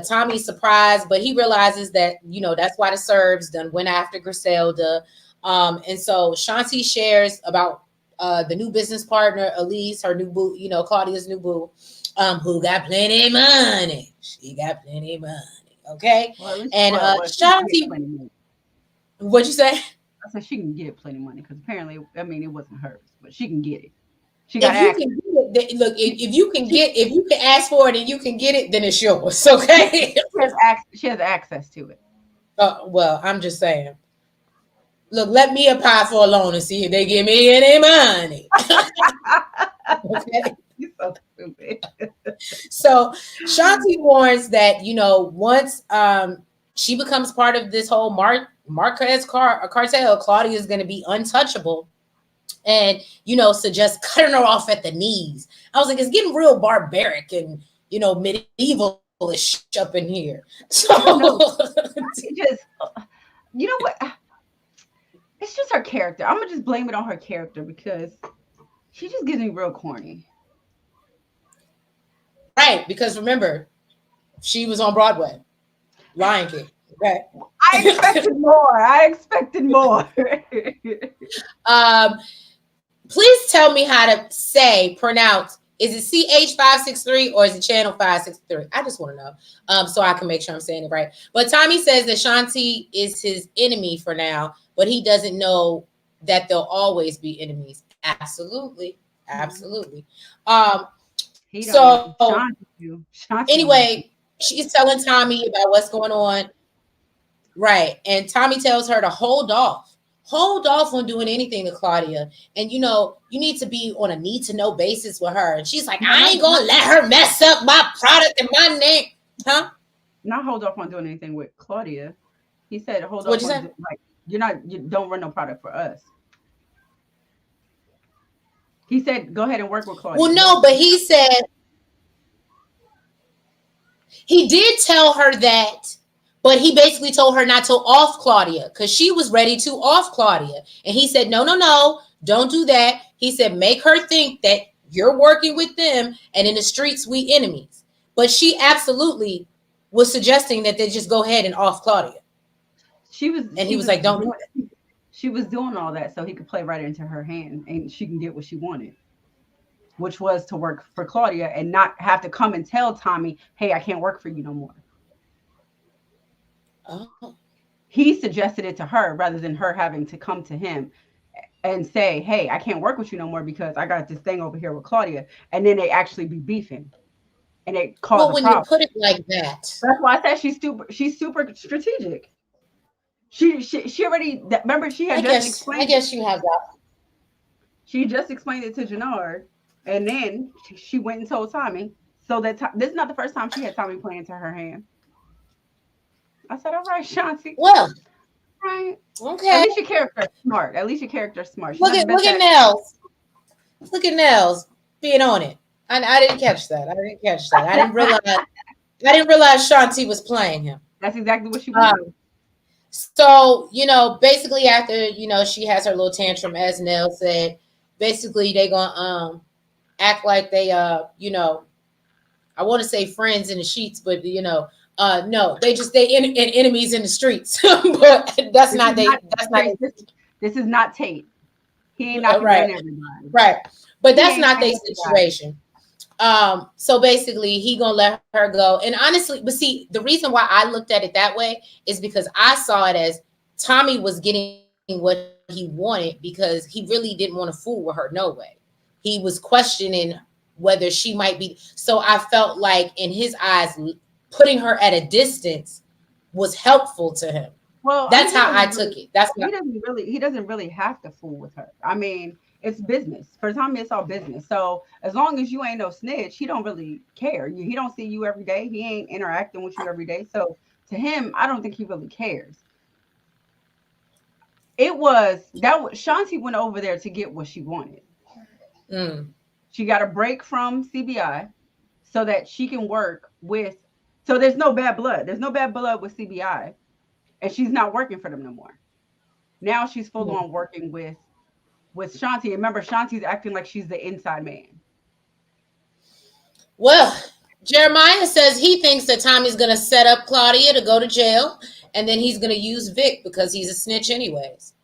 Tommy's surprised, but he realizes that, that's why the Serbs done went after Griselda. And so Shanti shares about the new business partner, Elise, her new boo, Claudia's new boo, who got plenty of money. She got plenty of money. Okay. Well, and Shanti, what'd you say? I said she can get plenty of money because apparently, I mean, it wasn't hers, but she can get it. She got if you can get it, look, if you can ask for it and you can get it, then it's yours. Okay. She has access to it. Well, I'm just saying. Look, let me apply for a loan and see if they give me any money. Okay. You're so stupid. So Shanti warns that, once she becomes part of this whole Marquez cartel, Claudia is going to be untouchable. And, suggest cutting her off at the knees. I was like, it's getting real barbaric and, medieval-ish up in here. So just, you know what? It's just her character. I'm going to just blame it on her character because she just gives me real corny. Right, because remember, she was on Broadway. Lion King. Okay. I expected more. Please tell me how to pronounce. Is it CH563 or is it channel 563? I just want to know, so I can make sure I'm saying it right. But Tommy says that Shanti is his enemy for now, but he doesn't know that they'll always be enemies. Absolutely. So anyway, she's telling Tommy about what's going on. Right. And Tommy tells her to hold off on doing anything to Claudia. And, you need to be on a need to know basis with her. And she's like, I ain't going to let her mess up my product and my name. Huh? Not hold off on doing anything with Claudia. He said, hold off on, like, you don't run no product for us. He said, go ahead and work with Claudia. Well, no, but he said, he did tell her that. But he basically told her not to off Claudia because she was ready to off Claudia. And he said, no, don't do that. He said, make her think that you're working with them and in the streets, we enemies. But she absolutely was suggesting that they just go ahead and off Claudia. He was like, don't do it. She was doing all that so he could play right into her hand and she can get what she wanted, which was to work for Claudia and not have to come and tell Tommy, hey, I can't work for you no more. Oh. He suggested it to her rather than her having to come to him and say, hey, I can't work with you no more because I got this thing over here with Claudia. And then they actually be beefing. And it caused when you put it like that. That's why I said she's super strategic. She already, remember she had just explained. I guess you have that. She just explained it to Jannard. And then she went and told Tommy. So that this is not the first time she had Tommy playing into her hand. I said, all right, Shanti. Well, right. Okay. At least your character's smart. Look at Nellz. Look at Nellz being on it. I didn't catch that. I didn't realize Shanti was playing him. That's exactly what she wanted. So, basically after, she has her little tantrum, as Nellz said, basically they gonna act like they I want to say friends in the sheets, but no, they enemies in the streets. But that's not they. This is not Tate. He ain't knocking down everybody. Right. But that's not their situation. So basically he gonna let her go. And honestly, but see, the reason why I looked at it that way is because I saw it as Tommy was getting what he wanted because he really didn't want to fool with her. No way. He was questioning whether she might be. So I felt like in his eyes, putting her at a distance was helpful to him. Well, that's how I took it. That's he doesn't really have to fool with her. I mean, it's business. For Tommy, it's all business. So as long as you ain't no snitch, he don't really care. He don't see you every day. He ain't interacting with you every day. So to him, I don't think he really cares. Shanti went over there to get what she wanted. She got a break from CBI so that she can work with. So there's no bad blood. There's no bad blood with CBI. And she's not working for them no more. Now she's full on working with Shanti. Remember, Shanti's acting like she's the inside man. Well, Jeremiah says he thinks that Tommy's going to set up Claudia to go to jail, and then he's going to use Vic because he's a snitch anyways.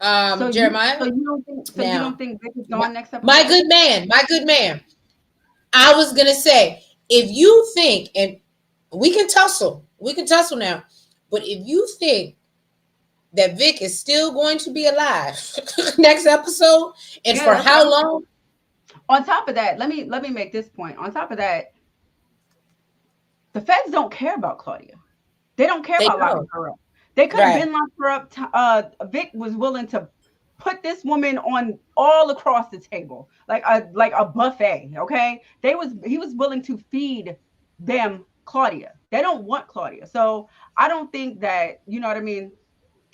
Jeremiah? You don't think Vic is gone next episode? My good man. I was going to say, if you think, and we can tussle now, but if you think that Vic is still going to be alive next episode, and for how long? On top of that, let me make this point. On top of that, the feds don't care about Claudia. They don't care about locking her up. They could have been locked her up. Vic was willing to put this woman on all across the table, like a buffet. Okay, he was willing to feed them Claudia. They don't want Claudia, so I don't think that, you know what I mean.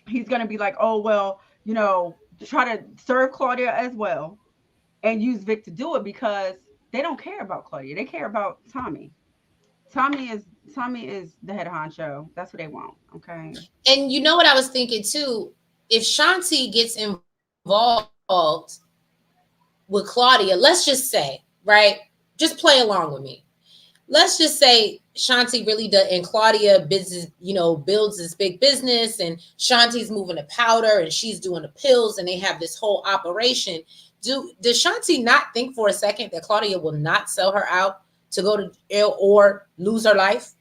He's gonna be like, oh well, you know, try to serve Claudia as well, and use Vic to do it, because they don't care about Claudia. They care about Tommy. Tommy is the head honcho. That's what they want. Okay. And you know what I was thinking too? If Shanti gets involved with Claudia, let's just say, right? Just play along with me. Let's just say Shanti really does, and Claudia builds this big business, and Shanti's moving the powder and she's doing the pills, and they have this whole operation. Does Shanti not think for a second that Claudia will not sell her out to go to jail or lose her life?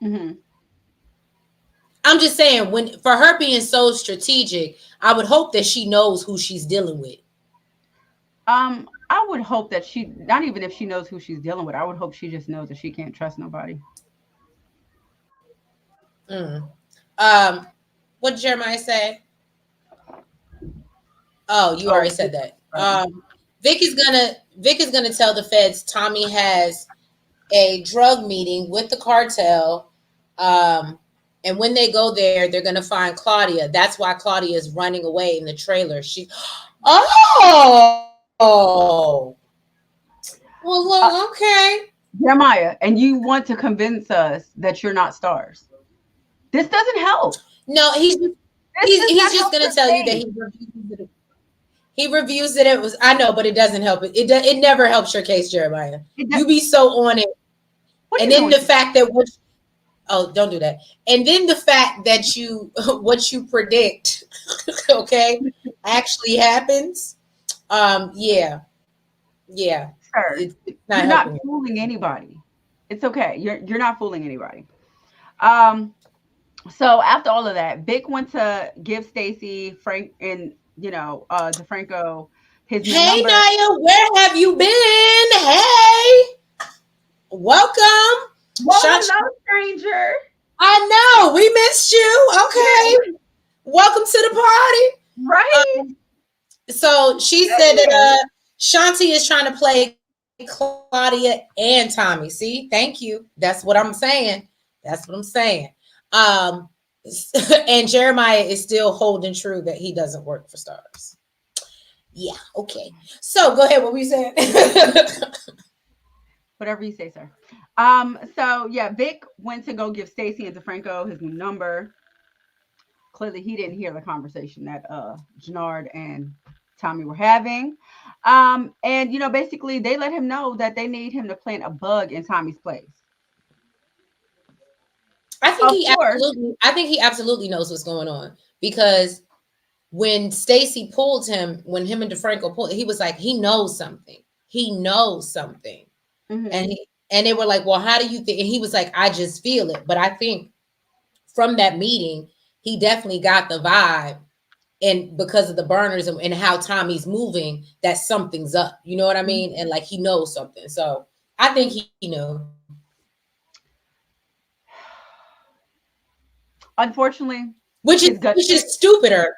Mm-hmm. I'm just saying, for her being so strategic, I would hope that she knows who she's dealing with. I would hope that she, not even if she knows who she's dealing with, I would hope she just knows that she can't trust nobody. What did Jeremiah say? Oh, you already said that. Vic is gonna tell the feds Tommy has a drug meeting with the cartel. And when they go there, they're gonna find Claudia. That's why Claudia is running away in the trailer. Oh, well, look, okay. Jeremiah, and you want to convince us that you're not stars? This doesn't help. No, he's just gonna tell you that he reviews it. It was, I know, but it doesn't help it. It never helps your case, Jeremiah. You be so on it, and then the fact that don't do that. And then the fact that what you predict, okay, actually happens. Yeah. Sir, you're not fooling anybody. It's okay. You're not fooling anybody. So after all of that, Vic went to give Stacy, Frank, and DeFranco his number. Hey Naya, where have you been? Hey, welcome. Hello, stranger. I know we missed you. Okay, welcome to the party. Right. So she said that Shanti is trying to play Claudia and Tommy. See, thank you. That's what I'm saying. And Jeremiah is still holding true that he doesn't work for stars. Yeah, okay. So go ahead. What were you saying? Whatever you say, sir. So yeah, Vic went to go give Stacy and DeFranco his new number. Clearly, he didn't hear the conversation that Jannard and Tommy were having. And basically they let him know that they need him to plant a bug in Tommy's place. I think he absolutely knows what's going on, because when Stacy pulled him, when him and DeFranco pulled, he was like, he knows something. Mm-hmm. And they were like, well, how do you think? And he was like, I just feel it. But I think from that meeting, he definitely got the vibe, and because of the burners and how Tommy's moving, that something's up. You know what I mean? And like, he knows something. So I think he knew. Unfortunately, which is stupider.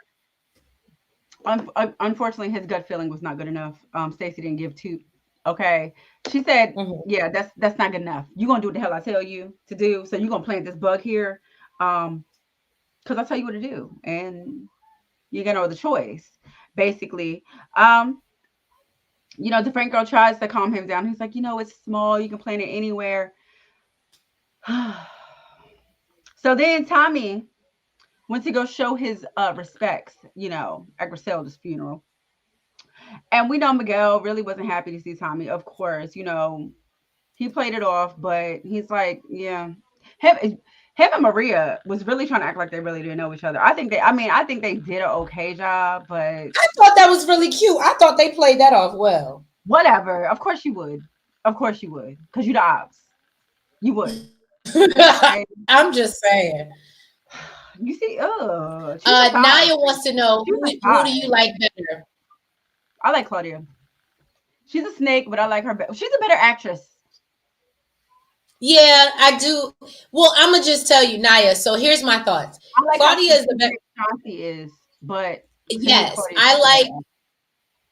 Unfortunately, his gut feeling was not good enough. Stacy didn't give two. Okay, she said, "Yeah, that's not good enough. You're gonna do what the hell I tell you to do. So you're gonna plant this bug here, because I tell you what to do, and you got no other choice." Basically, DeFranco tries to calm him down. He's like, it's small. You can plant it anywhere. So then Tommy went to go show his respects, at Griselda's funeral. And we know Miguel really wasn't happy to see Tommy. Of course, he played it off, but he's like, yeah. Him and Maria was really trying to act like they really didn't know each other. I think they did an okay job, but I thought that was really cute. I thought they played that off well. Whatever. Of course you would. Because you're the ops. You would. I'm just saying. You see, Naya wants to know who do you like better? I like Claudia. She's a snake, but I like her better. She's a better actress. Yeah, I do. Well, I'm gonna just tell you, Naya. So here's my thoughts. I like Claudia is the best. Shanti is, but Yes, I like.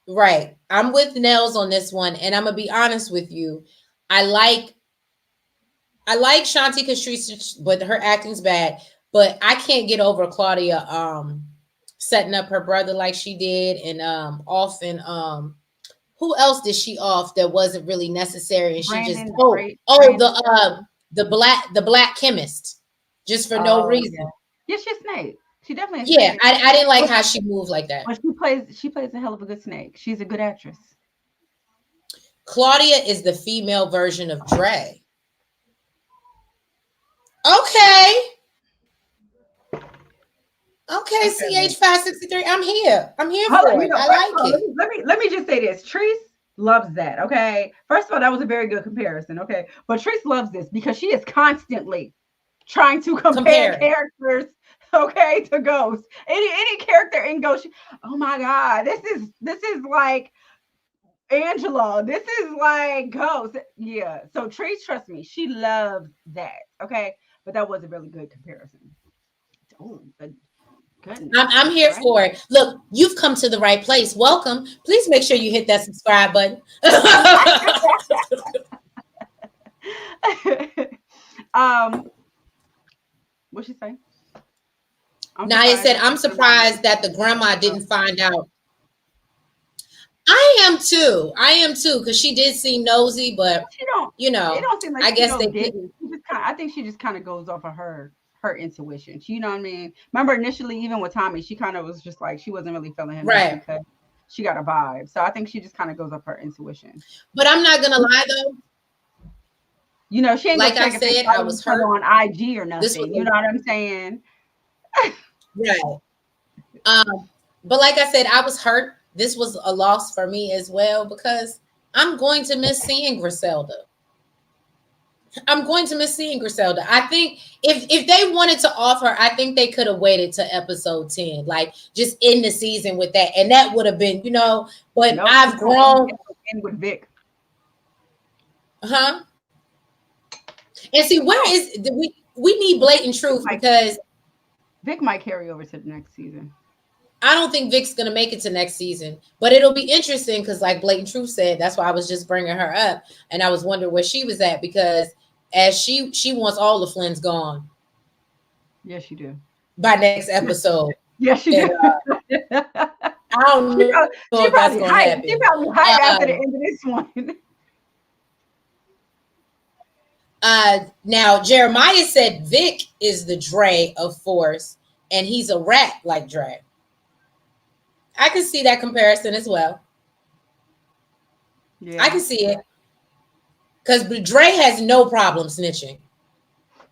Right, I'm with Nellz on this one, and I'm gonna be honest with you. I like Shanti because she's, but her acting's bad. But I can't get over Claudia setting up her brother like she did, and often who else did she off that wasn't really necessary, and she Brandon, just the black chemist just for no reason. Yeah, she's a snake. She definitely a snake. I didn't like how she moved like that. But she plays a hell of a good snake. She's a good actress. Claudia is the female version of Dre. Okay. Okay, CH563. I'm here for it. I like it. Let me just say this. Treese loves that. Okay. First of all, that was a very good comparison. Okay. But Treese loves this because she is constantly trying to compare characters, okay, to Ghost. Any character in Ghost. Oh my God. This is like Angela. This is like Ghost. Yeah. So Treese, trust me, she loves that. Okay. But that was a really good comparison. Oh, I'm here for it. Look, you've come to the right place. Welcome. Please make sure you hit that subscribe button. What'd she say? Naya said, I'm surprised that the grandma didn't find out. I am too, because she did seem nosy, but she don't, it don't seem like I guess they did. I think she just kind of goes off of her intuition. You know what I mean? Remember initially, even with Tommy, she kind of was just like she wasn't really feeling him right because she got a vibe. So I think she just kind of goes off her intuition. But I'm not gonna lie though. She ain't like I said, I was hurt on IG or nothing. You know what I'm saying? Right. But like I said, I was hurt. This was a loss for me as well because I'm going to miss seeing Griselda. I think if they wanted to offer, I think they could have waited to episode 10, like just end the season with that, and that would have been, But I've grown with Vic. And see, where is we need blatant truth because Vic might carry over to the next season. I don't think Vic's gonna make it to next season, but it'll be interesting because, like Blatant Truth said, that's why I was just bringing her up, and I was wondering where she was at because as she wants all the Flynns gone. Yes, you do. By next episode. Yes, you do. I don't know if that's gonna happen. She probably hyped after the end of this one. Now Jeremiah said Vic is the Dre of Force, and he's a rat like Dre. I can see that comparison as well. Yeah, I can see it because Dre has no problem snitching.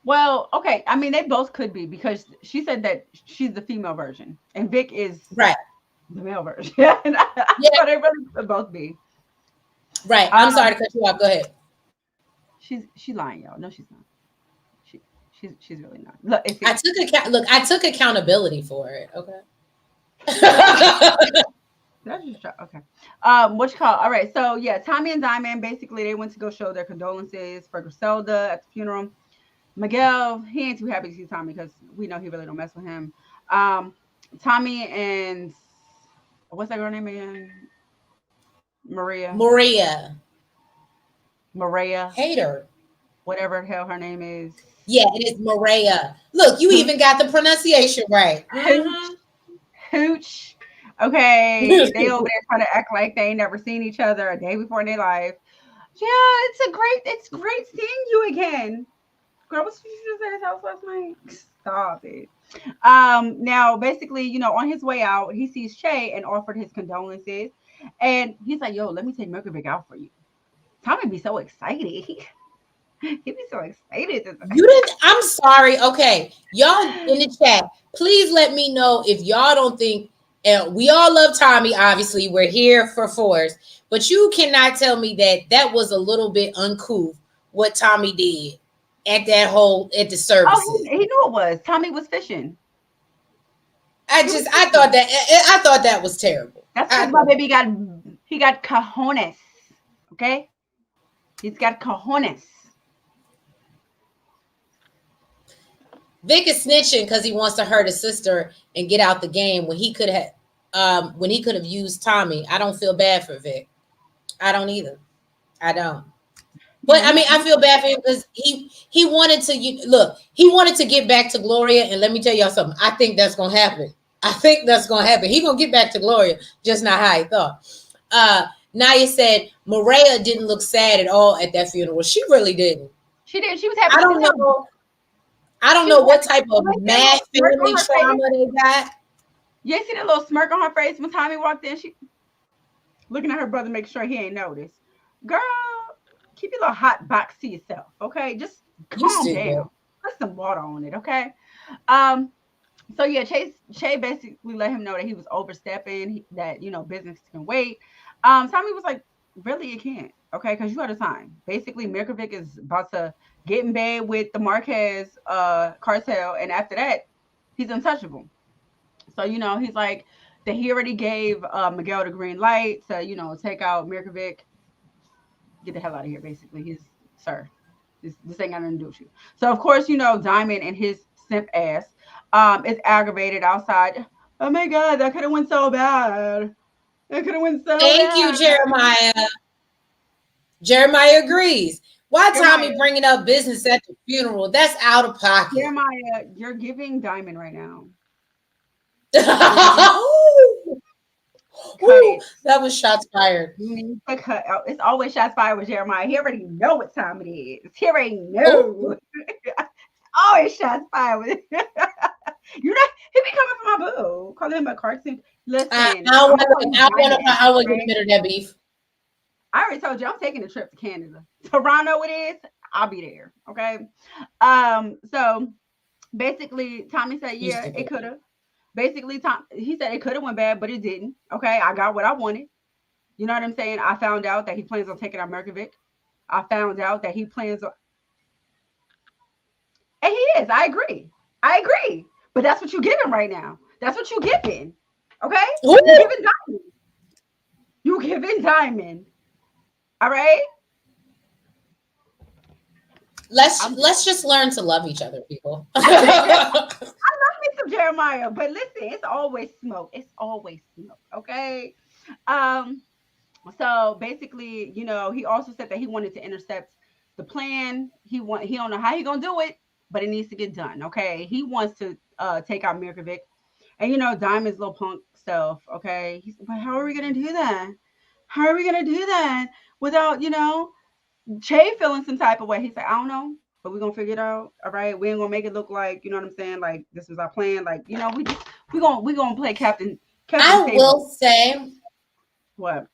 Well, okay. I mean, they both could be because she said that she's the female version and Vic is the male version. So they really could both be. Right. I'm sorry to cut you off. Go ahead. She's lying, y'all. No, she's not. She's really not. Look, I took accountability for it. Okay. That's just okay. What you call? All right. So yeah, Tommy and Diamond basically they went to go show their condolences for Griselda at the funeral. Miguel, he ain't too happy to see Tommy because we know he really don't mess with him. Tommy and what's that girl name again? Maria. Hater. Whatever the hell her name is. Yeah, it is Maria. Look, you even got the pronunciation right. Hooch. Okay. They over there trying to act like they ain't never seen each other a day before in their life. Yeah, it's great seeing you again. Girl, what did you just at his house last night? Stop it. Now basically, on his way out, he sees Shay and offered his condolences. And he's like, yo, let me take Merkovic out for you. Tommy be so excited. He'd be so excited. You didn't. I'm sorry. Okay, y'all in the chat, please let me know if y'all don't think. And we all love Tommy. Obviously, we're here for Force, but you cannot tell me that was a little bit uncouth what Tommy did at the services. Oh, he knew it was. Tommy was fishing. I thought that was terrible. That's because my baby got cojones. Okay, he's got cojones. Vic is snitching because he wants to hurt his sister and get out the game when he could have used Tommy. I don't feel bad for Vic. I don't either. I don't. But I mean, I feel bad for him because he wanted to he wanted to get back to Gloria, and let me tell y'all something. I think that's gonna happen. He gonna get back to Gloria, just not how he thought. Naya said Maria didn't look sad at all at that funeral. She really didn't. She did. She was happy. I don't know what type of mad family trauma they got. You see that little smirk on her face when Tommy walked in? She looking at her brother, make sure he ain't noticed. Girl, keep your little hot box to yourself, okay? Just calm down. Put some water on it, okay? So yeah, Shay basically let him know that he was overstepping, that business can wait. Tommy was like, really, it can't, okay? Because you had a time. Basically, Mirkovic is about to get in bed with the Marquez cartel, and after that, he's untouchable. So he's like that. He already gave Miguel the green light to take out Mirkovic. Get the hell out of here, basically. He's sir. This ain't got nothing to do with you. So of course, Diamond and his simp ass is aggravated outside. Oh my God, that could have went so bad. That could have went so bad. Thank you, Jeremiah. Jeremiah agrees. Why Tommy bringing up business at the funeral? That's out of pocket. Jeremiah, you're giving Diamond right now. Ooh, that was shots fired. It's always shots fired with Jeremiah. He already know what time it is. He already know. Always shots fired with he be coming for my boo. Calling him a cartoon. Listen, I want to get rid of that beef. I already told you I'm taking a trip to Canada. Toronto it is. I'll be there. Okay. So basically Tommy said, yeah, it could have. Basically, he said it could have went bad, but it didn't. Okay, I got what I wanted. You know what I'm saying? I found out that he plans on taking out Mirkovic. I found out that he plans on, and he is. I agree. But that's what you giving right now. That's what you giving. Okay, you giving Diamond. All right. Let's just learn to love each other, people. Some Jeremiah, but listen, it's always smoke. Okay. So basically, he also said that he wanted to intercept the plan. He don't know how he gonna do it, but it needs to get done. Okay. He wants to take out Mirkovic, and Diamond's little punk self. Okay. He's like, how are we gonna do that? How are we gonna do that without Che feeling some type of way? He's like, I don't know. But we're gonna figure it out. All right. We ain't gonna make it look like, you know what I'm saying? Like this was our plan. Like, we gonna play Captain I will say what?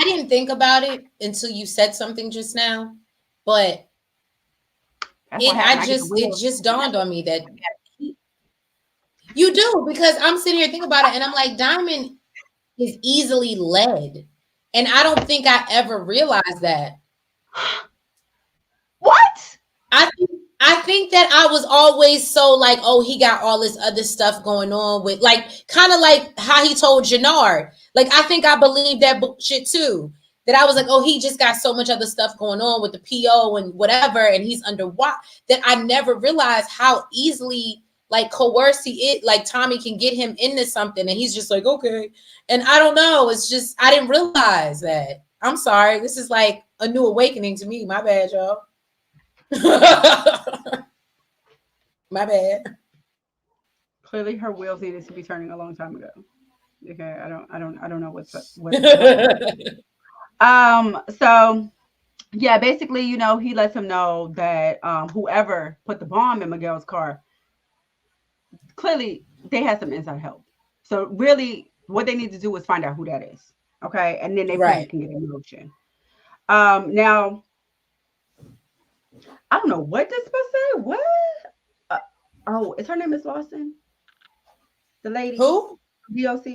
I didn't think about it until you said something just now, but it just dawned on me that you do, because I'm sitting here thinking about it and I'm like, Diamond is easily led. And I don't think I ever realized that. What? I think that I was always so like, oh, he got all this other stuff going on with, like, kind of like how he told Jannard. Like, I think I believed that bullshit too. That I was like, oh, he just got so much other stuff going on with the PO and whatever, and he's under what, that I never realized how easily like coerced he is. Like Tommy can get him into something and he's just like, okay. And I don't know. It's just, I didn't realize that. I'm sorry. This is like a new awakening to me. My bad, y'all. My bad. Clearly her wheels needed to be turning a long time ago. Okay. I don't know what's so yeah, basically, he lets him know that whoever put the bomb in Miguel's car, clearly they had some inside help. So really what they need to do is find out who that is. Okay. And then they can get in motion. Now I don't know what this supposed to say. What? Is her name Miss Lawson? The lady? Who? DOC.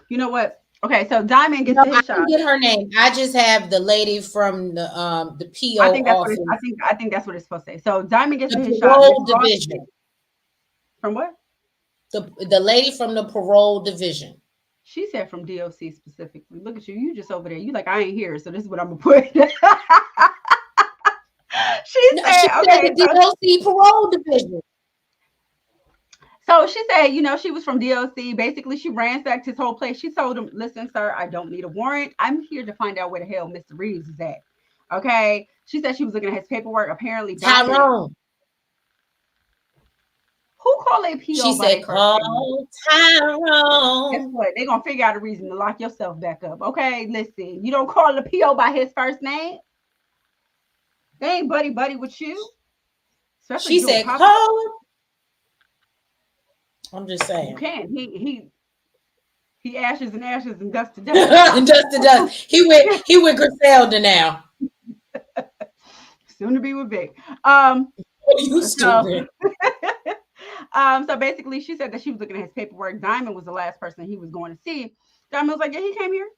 You know what? Okay, so Diamond gets his shot. I didn't get her name. I just have the lady from the PO. I think that's what it's supposed to say. So Diamond gets his shot. Division. From what? The lady from the parole division. She said from DOC specifically. Look at you. You just over there. You like, I ain't here. So this is what I'm going to put. She No, she said, said okay. the DOC parole division. So she said, she was from DOC. Basically, she ransacked his whole place. She told him, listen, sir, I don't need a warrant. I'm here to find out where the hell Mr. Reeves is at. Okay. She said she was looking at his paperwork. Apparently, Tyrone. Who called a PO? She said, call Tyrone. Guess what? They're going to figure out a reason to lock yourself back up. Okay. Listen, you don't call the PO by his first name. They ain't buddy with you. Especially she said, call him. I'm just saying. You can. He ashes and ashes and dust to dust. And dust to dust. He with Griselda now. Soon to be with Vic. You stupid. So basically, she said that she was looking at his paperwork. Diamond was the last person he was going to see. Diamond was like, yeah, he came here.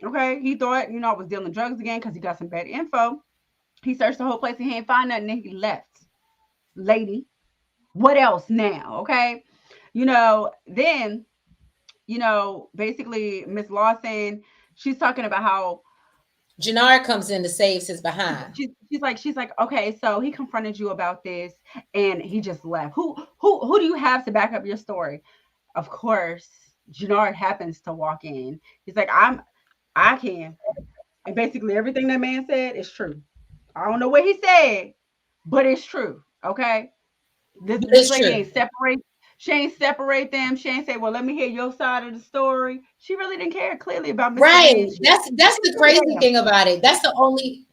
Okay. He thought, I was dealing drugs again because he got some bad info. He searched the whole place and he ain't find nothing. And he left. Lady, what else now? Okay. Then, basically Miss Lawson, she's talking about how Jannard comes in to save his behind. She's like, okay, so he confronted you about this and he just left. Who do you have to back up your story? Of course, Jannard happens to walk in. He's like, I can. And basically everything that man said is true. I don't know what he said, but it's true. Okay. This lady ain't separate. She ain't separate them. She ain't say, well, let me hear your side of the story. She really didn't care clearly about Mr. Right. That's the crazy thing about it. That's the only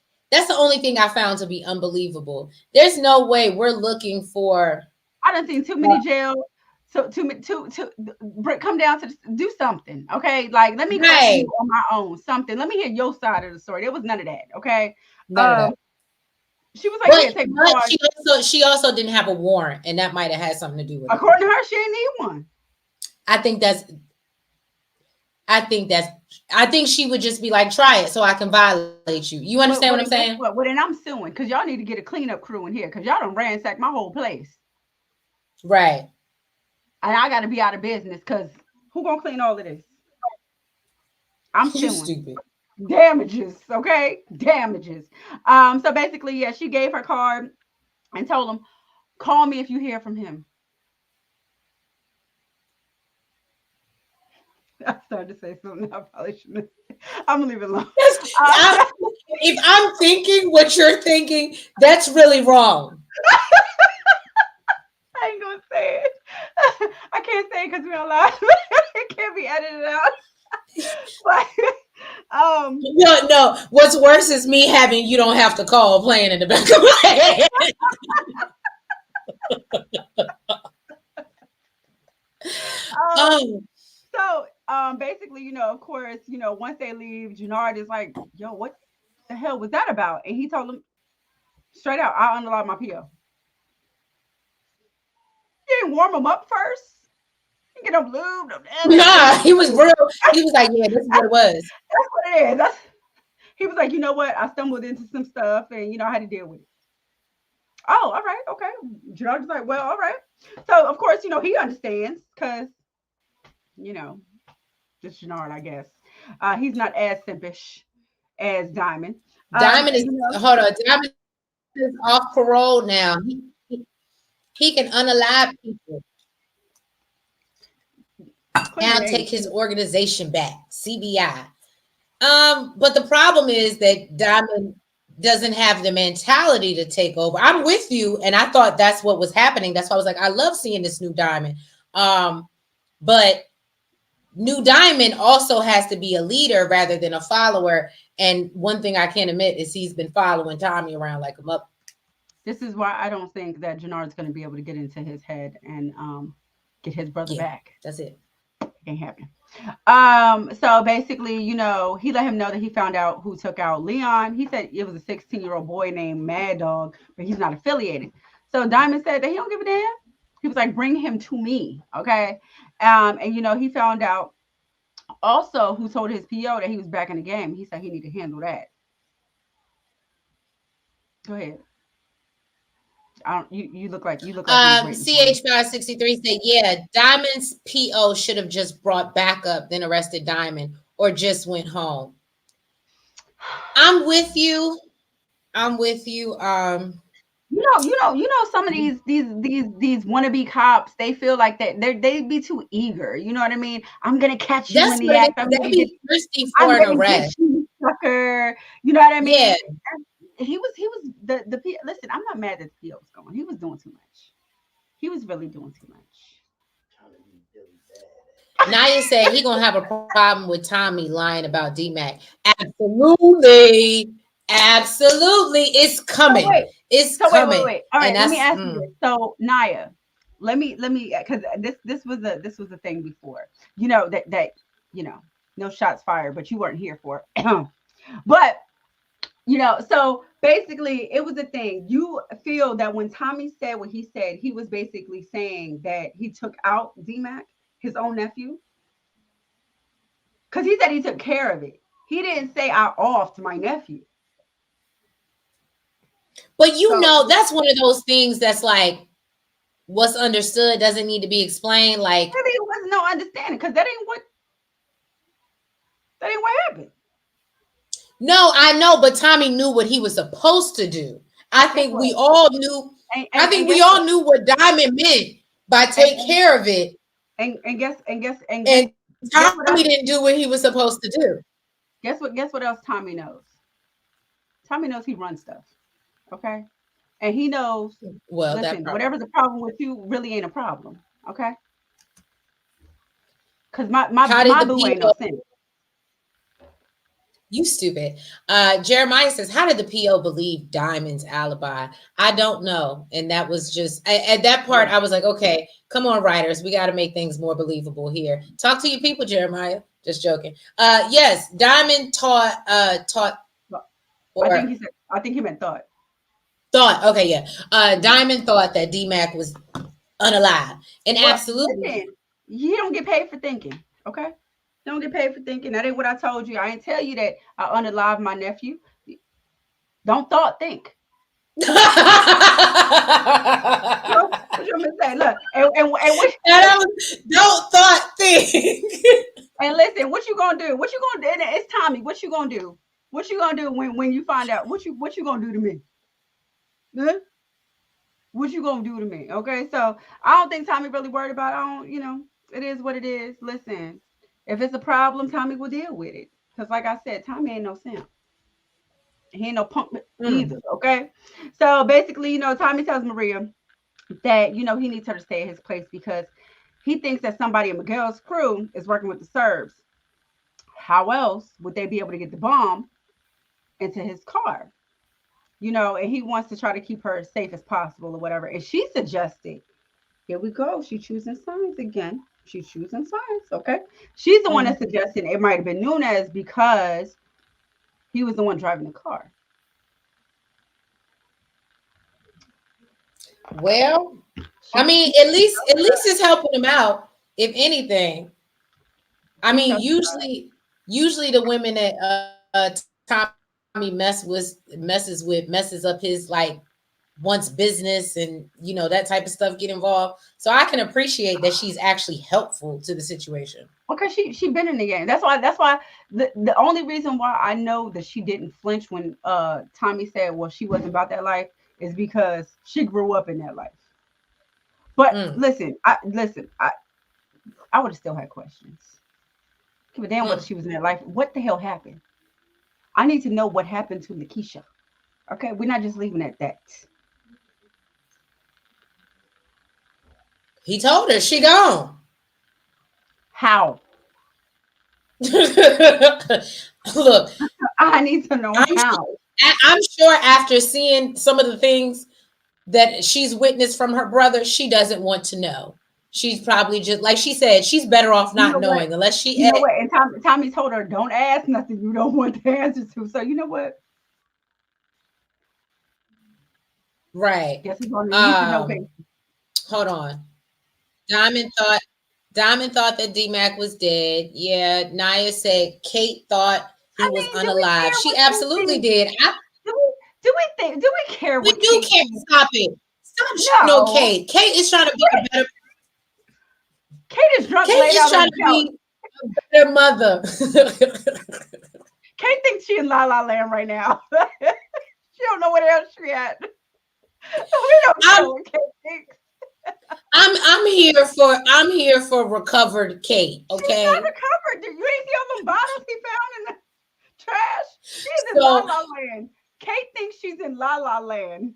thing I found to be unbelievable. There's no way we're looking for. I done seen too many jails. So to come down to do something. Okay. Like, let me go on my own something. Let me hear your side of the story. There was none of that. Okay. None of that. She was like, but she also didn't have a warrant, and that might have had something to do with it. According to her, she didn't need one. I think she would just be like, try it so I can violate you. You understand what I'm saying? Well, then I'm suing because y'all need to get a cleanup crew in here because y'all done ransacked my whole place. Right. And I got to be out of business because who gonna clean all of this? I'm suing. Stupid. Damages, okay? Damages. So basically, yeah, she gave her card and told him, call me if you hear from him. I started to say something I probably shouldn't. I'm gonna leave it alone. If I'm thinking what you're thinking, that's really wrong. I ain't gonna say it. I can't say it because we're alive. It can't be edited out. But no. What's worse is me having "You Don't Have to Call" playing in the back of my head. So basically, of course, once they leave, Jannard is like, yo, what the hell was that about? And he told him straight out, I'll unlock my PO. You didn't warm him up first? You get him lubed. Nah, he was real. He was like, yeah, this is what it was. That's what it is. He was like, you know what? I stumbled into some stuff and, I had to deal with it. Oh, all right. Okay. Jannard's like, well, all right. So, of course, he understands because, just Jannard, I guess. He's not as simpish as Diamond. Diamond is, hold on. Diamond is off parole now. He can unalive people. Now take his organization back, CBI. But the problem is that Diamond doesn't have the mentality to take over. I'm with you, and I thought that's what was happening. That's why I was like, I love seeing this new Diamond. But new Diamond also has to be a leader rather than a follower. And one thing I can't admit is he's been following Tommy around like a mother. This is why I don't think that Jannard's going to be able to get into his head and get his brother back. That's it. Ain't happening. So basically, he let him know that he found out who took out Leon. He said it was a 16-year-old boy named Mad Dog, but he's not affiliated. So Diamond said that he don't give a damn. He was like, bring him to me. Okay. And he found out also who told his PO that he was back in the game. He said he need to handle that. Go ahead. I don't. You look like you CH563 said, yeah, Diamond's PO should have just brought backup, then arrested Diamond, or just went home. I'm with you. You know, some of these wannabe cops, they feel like that they be too eager. You know what I mean? I'm gonna catch you in the act. They be thirsty for an arrest. You, sucker. You know what I mean? Yeah. He was the listen, I'm not mad that the PO was going. He was doing too much. He was really doing too much. Naya said he gonna have a problem with Tommy lying about D-Mac. Absolutely. It's coming. It's coming. Wait. All right, let me ask you this. So Naya, let me because this was a thing before. You know that you know, no shots fired, but you weren't here for it. But you know, so basically it was a thing. You feel that when Tommy said what he said, he was basically saying that he took out D-Mac, his own nephew? Because he said he took care of it. He didn't say I offed my nephew. But you know, that's one of those things that's like, what's understood doesn't need to be explained. Like, there was no understanding, because that ain't what happened. No, I know, but Tommy knew what he was supposed to do. I think we all knew. I think we all knew what Diamond meant by take care of it. And Tommy didn't do what he was supposed to do. Guess what else Tommy knows? Tommy knows he runs stuff. Okay. And he knows, well, listen, whatever's a problem with you really ain't a problem. Okay. Because my boo ain't no sense. You stupid. Jeremiah says, how did the PO believe Diamond's alibi? I don't know. And that was just, at that part, I was like, okay, come on, writers. We got to make things more believable here. Talk to your people, Jeremiah. Just joking. Yes, Diamond taught. I think he meant thought. Thought. Okay, yeah. Diamond thought that D-Mac was unalive. And absolutely. Listen, you don't get paid for thinking. Okay. Don't get paid for thinking. That ain't what I told you. I ain't tell you that I unalive my nephew. Don't think. What you want me to say? Look, don't thought think. And listen, what you gonna do? It's Tommy. What you gonna do? What you gonna do when you find out? What you gonna do to me? Huh? What you gonna do to me? Okay, so I don't think Tommy really worried about it. It is what it is. Listen. If it's a problem, Tommy will deal with it. Because like I said, Tommy ain't no simp. He ain't no punk either, okay? So basically, Tommy tells Maria that, he needs her to stay at his place because he thinks that somebody in Miguel's crew is working with the Serbs. How else would they be able to get the bomb into his car? And he wants to try to keep her as safe as possible or whatever. And she suggested, here we go. She's choosing sides again. She's choosing sides, okay? She's the one that suggested it might have been Nunez because he was the one driving the car. Well, I mean, at least it's helping him out, if anything. I mean, usually the women that Tommy messes up his once business and that type of stuff get involved. So I can appreciate that she's actually helpful to the situation. Okay, she been in the game. That's why the only reason why I know that she didn't flinch when Tommy said, well, she wasn't about that life is because she grew up in that life. But listen, I would have still had questions. Give a damn whether she was in that life. What the hell happened? I need to know what happened to Lakeisha. Okay, we're not just leaving it at that. He told her she gone. How? Look, I need to know how. I'm sure after seeing some of the things that she's witnessed from her brother, she doesn't want to know. She's probably just, like she said, she's better off not knowing unless she. You know what? And Tommy told her, don't ask nothing you don't want the answer to. So you know what? Right. Yes, hold on. Diamond thought that D-Mac was dead. Yeah, Naya said Kate thought he was unalive. She absolutely did. Do we care? We do care. Stop shitting on Kate. Kate is trying to be a better. Kate is drunk. Kate is trying to be a better mother. Kate thinks she in La La Land right now. She don't know where else she at. We don't know what Kate thinks. I'm here for recovered Kate. Okay. She's not recovered. You ain't see all them bottles he found in the trash. She's in La La Land. Kate thinks she's in La La Land.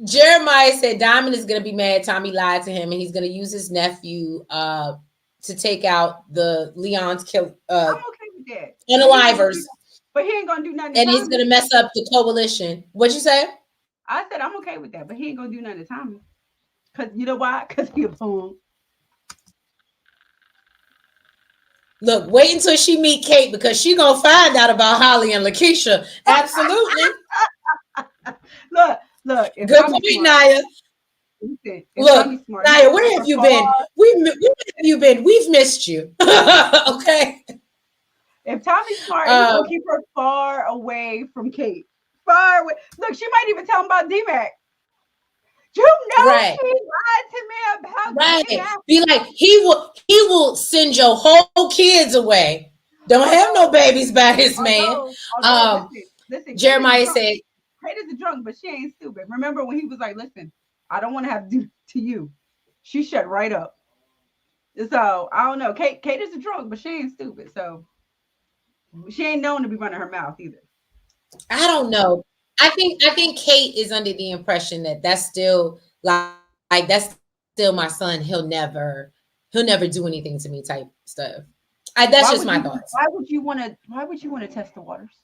Jeremiah said Diamond is gonna be mad Tommy lied to him, and he's gonna use his nephew to take out the Leon's kill I'm okay with that. unalivers. But he ain't gonna do nothing. And he's gonna mess up the coalition. What'd you say? I said I'm okay with that, but he ain't gonna do nothing to Tommy. Cause you know why? Cause he a fool. Look, wait until she meet Kate because she gonna find out about Holly and Lakeisha. Absolutely. Look. Good point, Naya. Look, Naya, where have you been? Where have you been? We've missed you. Okay. If Tommy's smart, he's gonna keep her far away from Kate. Far away. Look, she might even tell him about D-Mac. You know, right. She lied to me about D-Mac. Be like, he will send your whole kids away. Don't have no babies by his man. Listen, Jeremiah said, Kate is a drunk, but she ain't stupid. Remember when he was like, listen, I don't want to have to do to you. She shut right up. So I don't know. Kate is a drunk, but she ain't stupid. So she ain't known to be running her mouth either. I don't know. I think Kate is under the impression that that's still like that's still my son. He'll never do anything to me type stuff. That's just my thoughts. Why would you want to test the waters?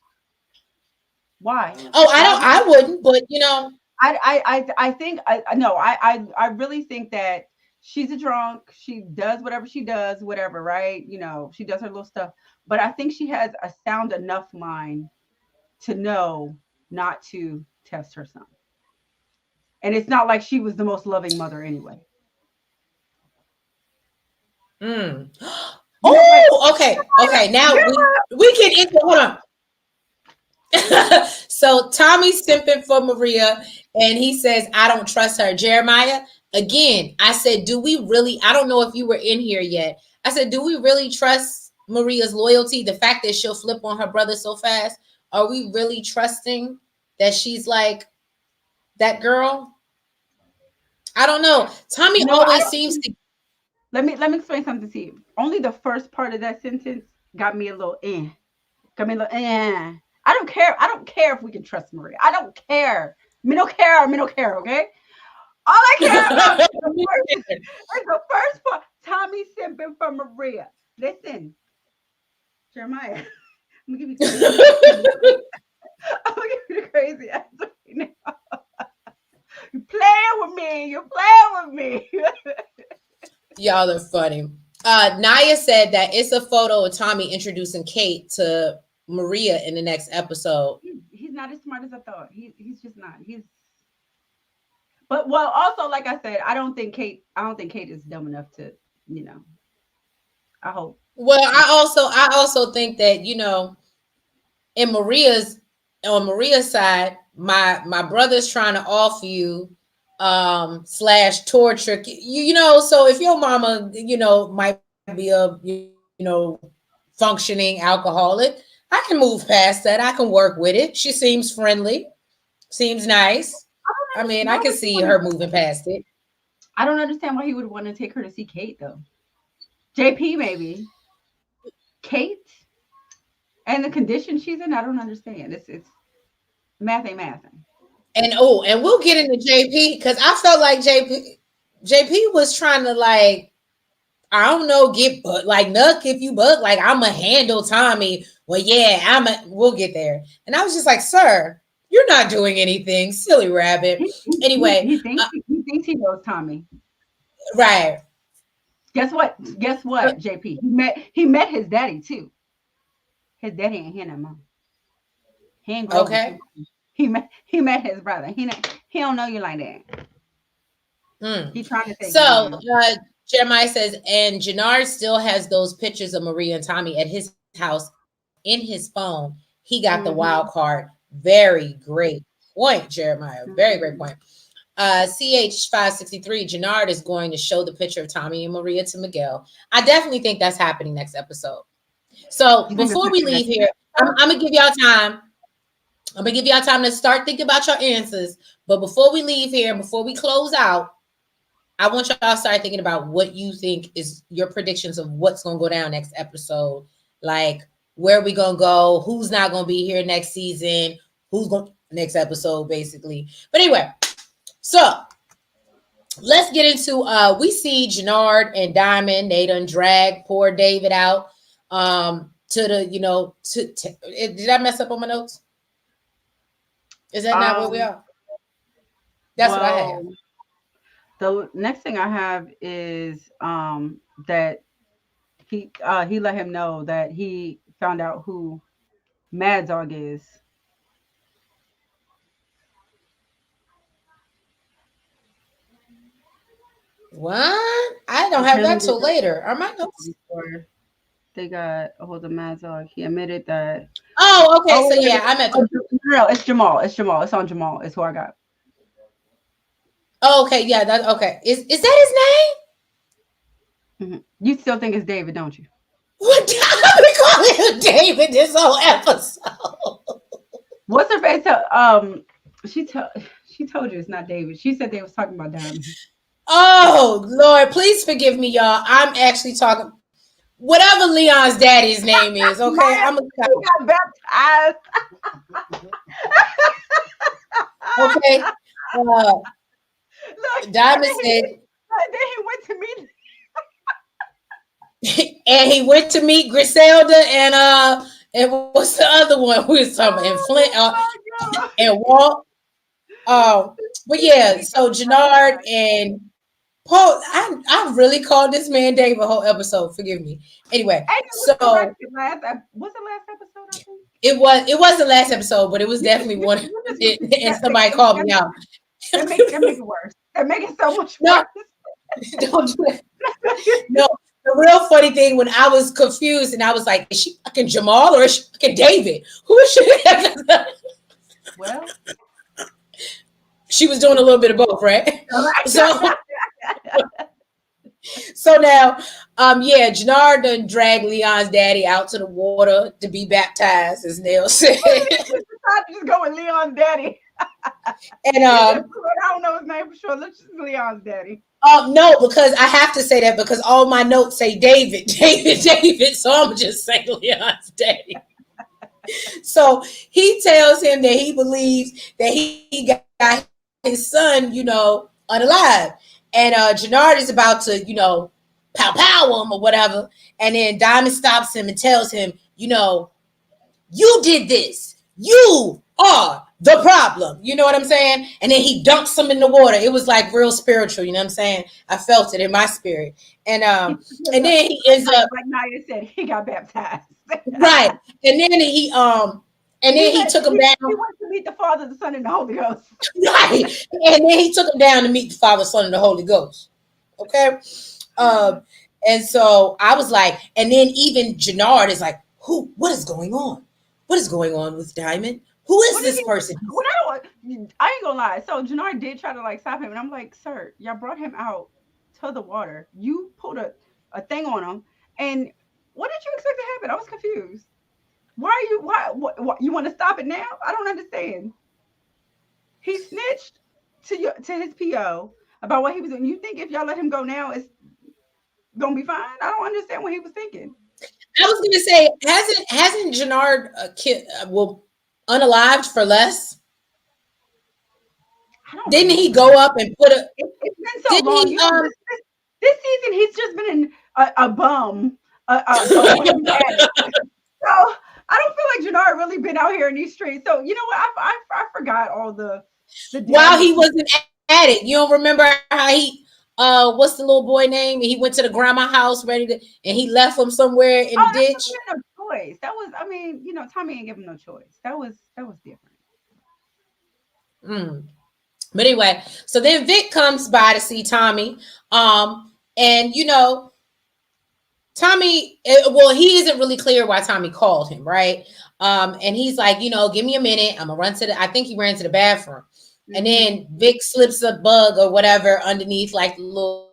Why? Oh, I wouldn't, but you know, I think I really think that she's a drunk. She does whatever she does, whatever, right? You know, she does her little stuff, but I think she has a sound enough mind to know not to test her son. And it's not like she was the most loving mother anyway. Oh, okay. Now we can hold on. So Tommy's simping for Maria, and he says, I don't trust her. Jeremiah, again, I said, do we really? I don't know if you were in here yet. I said, do we really trust Maria's loyalty? The fact that she'll flip on her brother so fast. Are we really trusting that she's like that girl? I don't know. Tommy always seems to. Let me explain something to you. Only the first part of that sentence got me a little Got me a little I don't care. I don't care if we can trust Maria. I don't care. Me don't care, okay? All I care about is the first part. Tommy simping for Maria. Listen, Jeremiah, I'm gonna give you the crazy answer right now. You're playing with me. Y'all are funny. Naya said that it's a photo of Tommy introducing Kate to Maria in the next episode. He's not as smart as I thought. He's just not. But also, like I said, I don't think Kate is dumb enough to, you know. I hope. Well, I also think that, you know, on Maria's side, my brother's trying to offer you / torture, you know, so if your mama, you know, might be a, you know, functioning alcoholic, I can move past that. I can work with it. She seems friendly, seems nice. I mean, I can see her moving past it. I don't understand why he would want to take her to see Kate though. JP maybe. Kate and the condition she's in, I don't understand. It's math ain't math. And we'll get into JP because I felt like JP was trying to, like, I don't know, get like Nuck if you buck, like I'ma handle Tommy. Well, yeah, we'll get there. And I was just like, sir, you're not doing anything, silly rabbit. Anyway, he thinks he knows Tommy. Right. Guess what, JP? He met his daddy too. His daddy ain't here no more. He ain't grown. Okay. He met his brother. He don't know you like that. He's trying to say. So Jeremiah says, and Jannard still has those pictures of Maria and Tommy at his house in his phone. He got the wild card. Very great point, Jeremiah. Very great point. CH563, Jannard is going to show the picture of Tommy and Maria to Miguel. I definitely think that's happening next episode. So before we leave here, I'm gonna give y'all time. I'm gonna give y'all time to start thinking about your answers. But before we leave here, before we close out, I want y'all to start thinking about what you think is your predictions of what's gonna go down next episode. Like, where are we gonna go? Who's not gonna be here next season? Who's going next episode, basically. But anyway, so let's get into we see Jannard and Diamond, they done drag poor David out to the, did I mess up on my notes? Is that not where we are? That's what I have. The next thing I have is that he let him know that he found out who Mad Dog is. What? I don't have that till later. Are my notes? They got a hold of Mad Dog. He admitted that. Oh, okay. So yeah, I meant. No, it's Jamal. It's Jamal. It's on Jamal. It's who I got. Oh, okay. Yeah, that's okay. Is that his name? Mm-hmm. You still think it's David, don't you? What? I've been calling him David this whole episode. What's her face? She told you it's not David. She said they was talking about Diamond. Oh Lord, please forgive me, y'all. I'm actually talking whatever Leon's daddy's name is. Okay, I'm gonna got baptized. Okay. Look, Diamond said. Then he went to meet. And he went to meet Griselda and what's the other one we was talking about? And Flint and Walt. But yeah, so Jannard and Paul, I really called this man Dave a whole episode. Forgive me. Anyway, so what's the last episode? I think it was the last episode, but it was definitely one. And somebody called me out. That make it worse. That make it so much worse. Don't do that. No, the real funny thing when I was confused and I was like, is she fucking Jamal or is she fucking David? Who is she? Well, she was doing a little bit of both, right? So now, Jannard done dragged Leon's daddy out to the water to be baptized, as Nellz said. Just go with Leon's daddy. And I don't know his name for sure. Let's just Leon's daddy. No, because I have to say that because all my notes say David. So I'm just saying Leon's daddy. So he tells him that he believes that he got his son, unalive. And Jannard is about to, pow him or whatever. And then Diamond stops him and tells him, you did this. You are the problem. You know what I'm saying? And then he dunks him in the water. It was like real spiritual. You know what I'm saying? I felt it in my spirit. And and then he ends up, like Naya said, he got baptized. Right. And then he took him down. He went to meet the Father, the Son, and the Holy Ghost. Right. And then he took him down to meet the Father, Son, and the Holy Ghost. Okay. And so I was like, and then even Jannard is like, what is going on? What is going on with Diamond? Who is this person? I ain't gonna lie. So Jannard did try to stop him, and I'm like, sir, y'all brought him out to the water. You put a thing on him, and what did you expect to happen? I was confused. Why you want to stop it now? I don't understand. He snitched to his PO about what he was doing. You think if y'all let him go now, it's gonna be fine? I don't understand what he was thinking. I was gonna say, hasn't Jannard unalived for less? Didn't he go up and put a? It's been so long. This season, he's just been in a bum. So I don't feel like Jannard really been out here in these streets. So you know what? I forgot all the while he wasn't at it. You don't remember how he what's the little boy name? He went to the grandma house and he left him somewhere in the ditch. No choice. That was, Tommy ain't give him no choice. That was different. But anyway, so then Vic comes by to see Tommy. And Tommy, he isn't really clear why Tommy called him, right? And he's like, give me a minute. I'm gonna run I think he ran to the bathroom. And then Vic slips a bug or whatever underneath, like the little,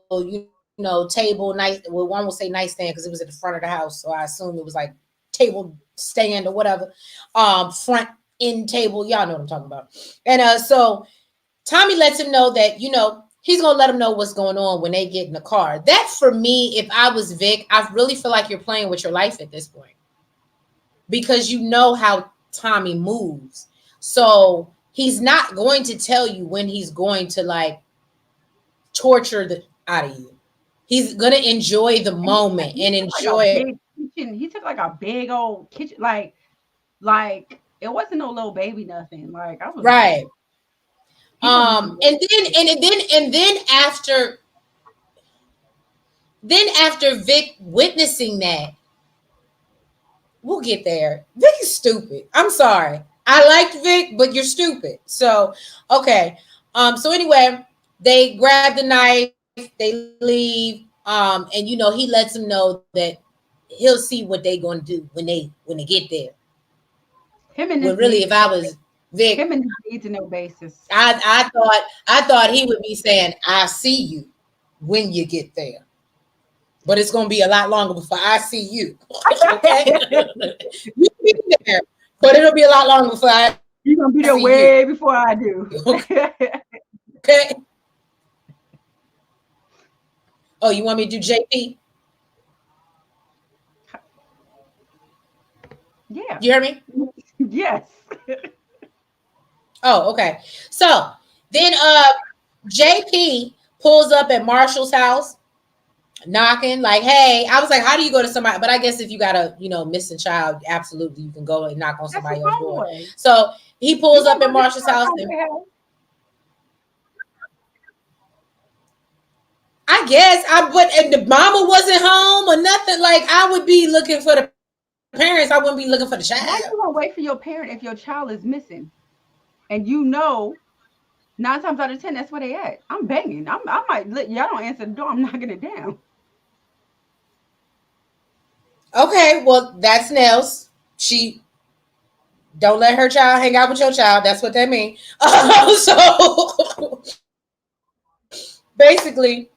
table night. Well, one will say nightstand because it was at the front of the house, so I assume it was like table stand or whatever. Front end table, y'all know what I'm talking about. And so Tommy lets him know that he's gonna let him know what's going on when they get in the car. That for me, if I was Vic, I really feel like you're playing with your life at this point because you know how Tommy moves. So he's not going to tell you when he's going to like torture the out of you. He's gonna enjoy the moment and enjoy it. He took like a big old kitchen, like it wasn't no little baby nothing. Like I was right. And then after Vic witnessing that, we'll get there. Vic is stupid. I'm sorry. I liked Vic, but you're stupid. So, okay. So anyway, they grab the knife, they leave. And he lets them know that he'll see what they gonna do when they get there. If I was Vic, him and need to know basis. I thought he would be saying, "I see you when you get there." But it's gonna be a lot longer before I see you. Okay, you be there, but it'll be a lot longer before You're gonna be there way before I do. Okay. Oh, you want me to do JP? Yeah. You hear me? Yes. Oh, okay. So then JP pulls up at Marshall's house, knocking, like, hey. I was like, how do you go to somebody? But I guess if you got a missing child, absolutely you can go and knock on somebody else's door. So he pulls up at Marshall's house. I guess and the mama wasn't home or nothing. Like I would be looking for the parents. I wouldn't be looking for the child. Why you gonna wait for your parent if your child is missing? And 9 times out of 10, that's where they at. I'm banging. I might y'all don't answer the door. I'm knocking it down. Okay, well that's Nellz. She don't let her child hang out with your child. That's what that means. So basically,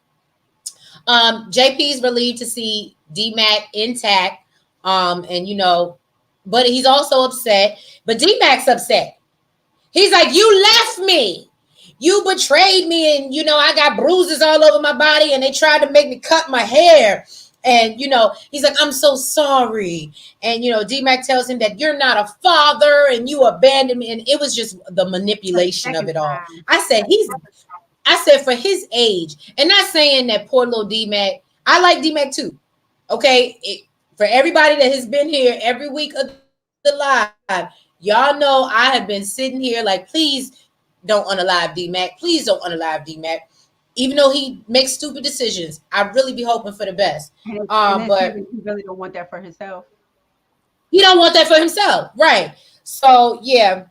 JP's relieved to see D-Mac intact. But he's also upset. But D-Mac's upset. He's like, you left me. You betrayed me. And, I got bruises all over my body. And they tried to make me cut my hair. And, he's like, I'm so sorry. And, D-Mac tells him that you're not a father and you abandoned me. And it was just the manipulation of it all. I said for his age, and not saying that poor little D-Mac, I like D-Mac too. Okay. For everybody that has been here every week of the live, y'all know I have been sitting here like, please don't unalive D-Mac. Please don't unalive D-Mac. Even though he makes stupid decisions, I really be hoping for the best. But he really don't want that for himself. He don't want that for himself. Right. So yeah,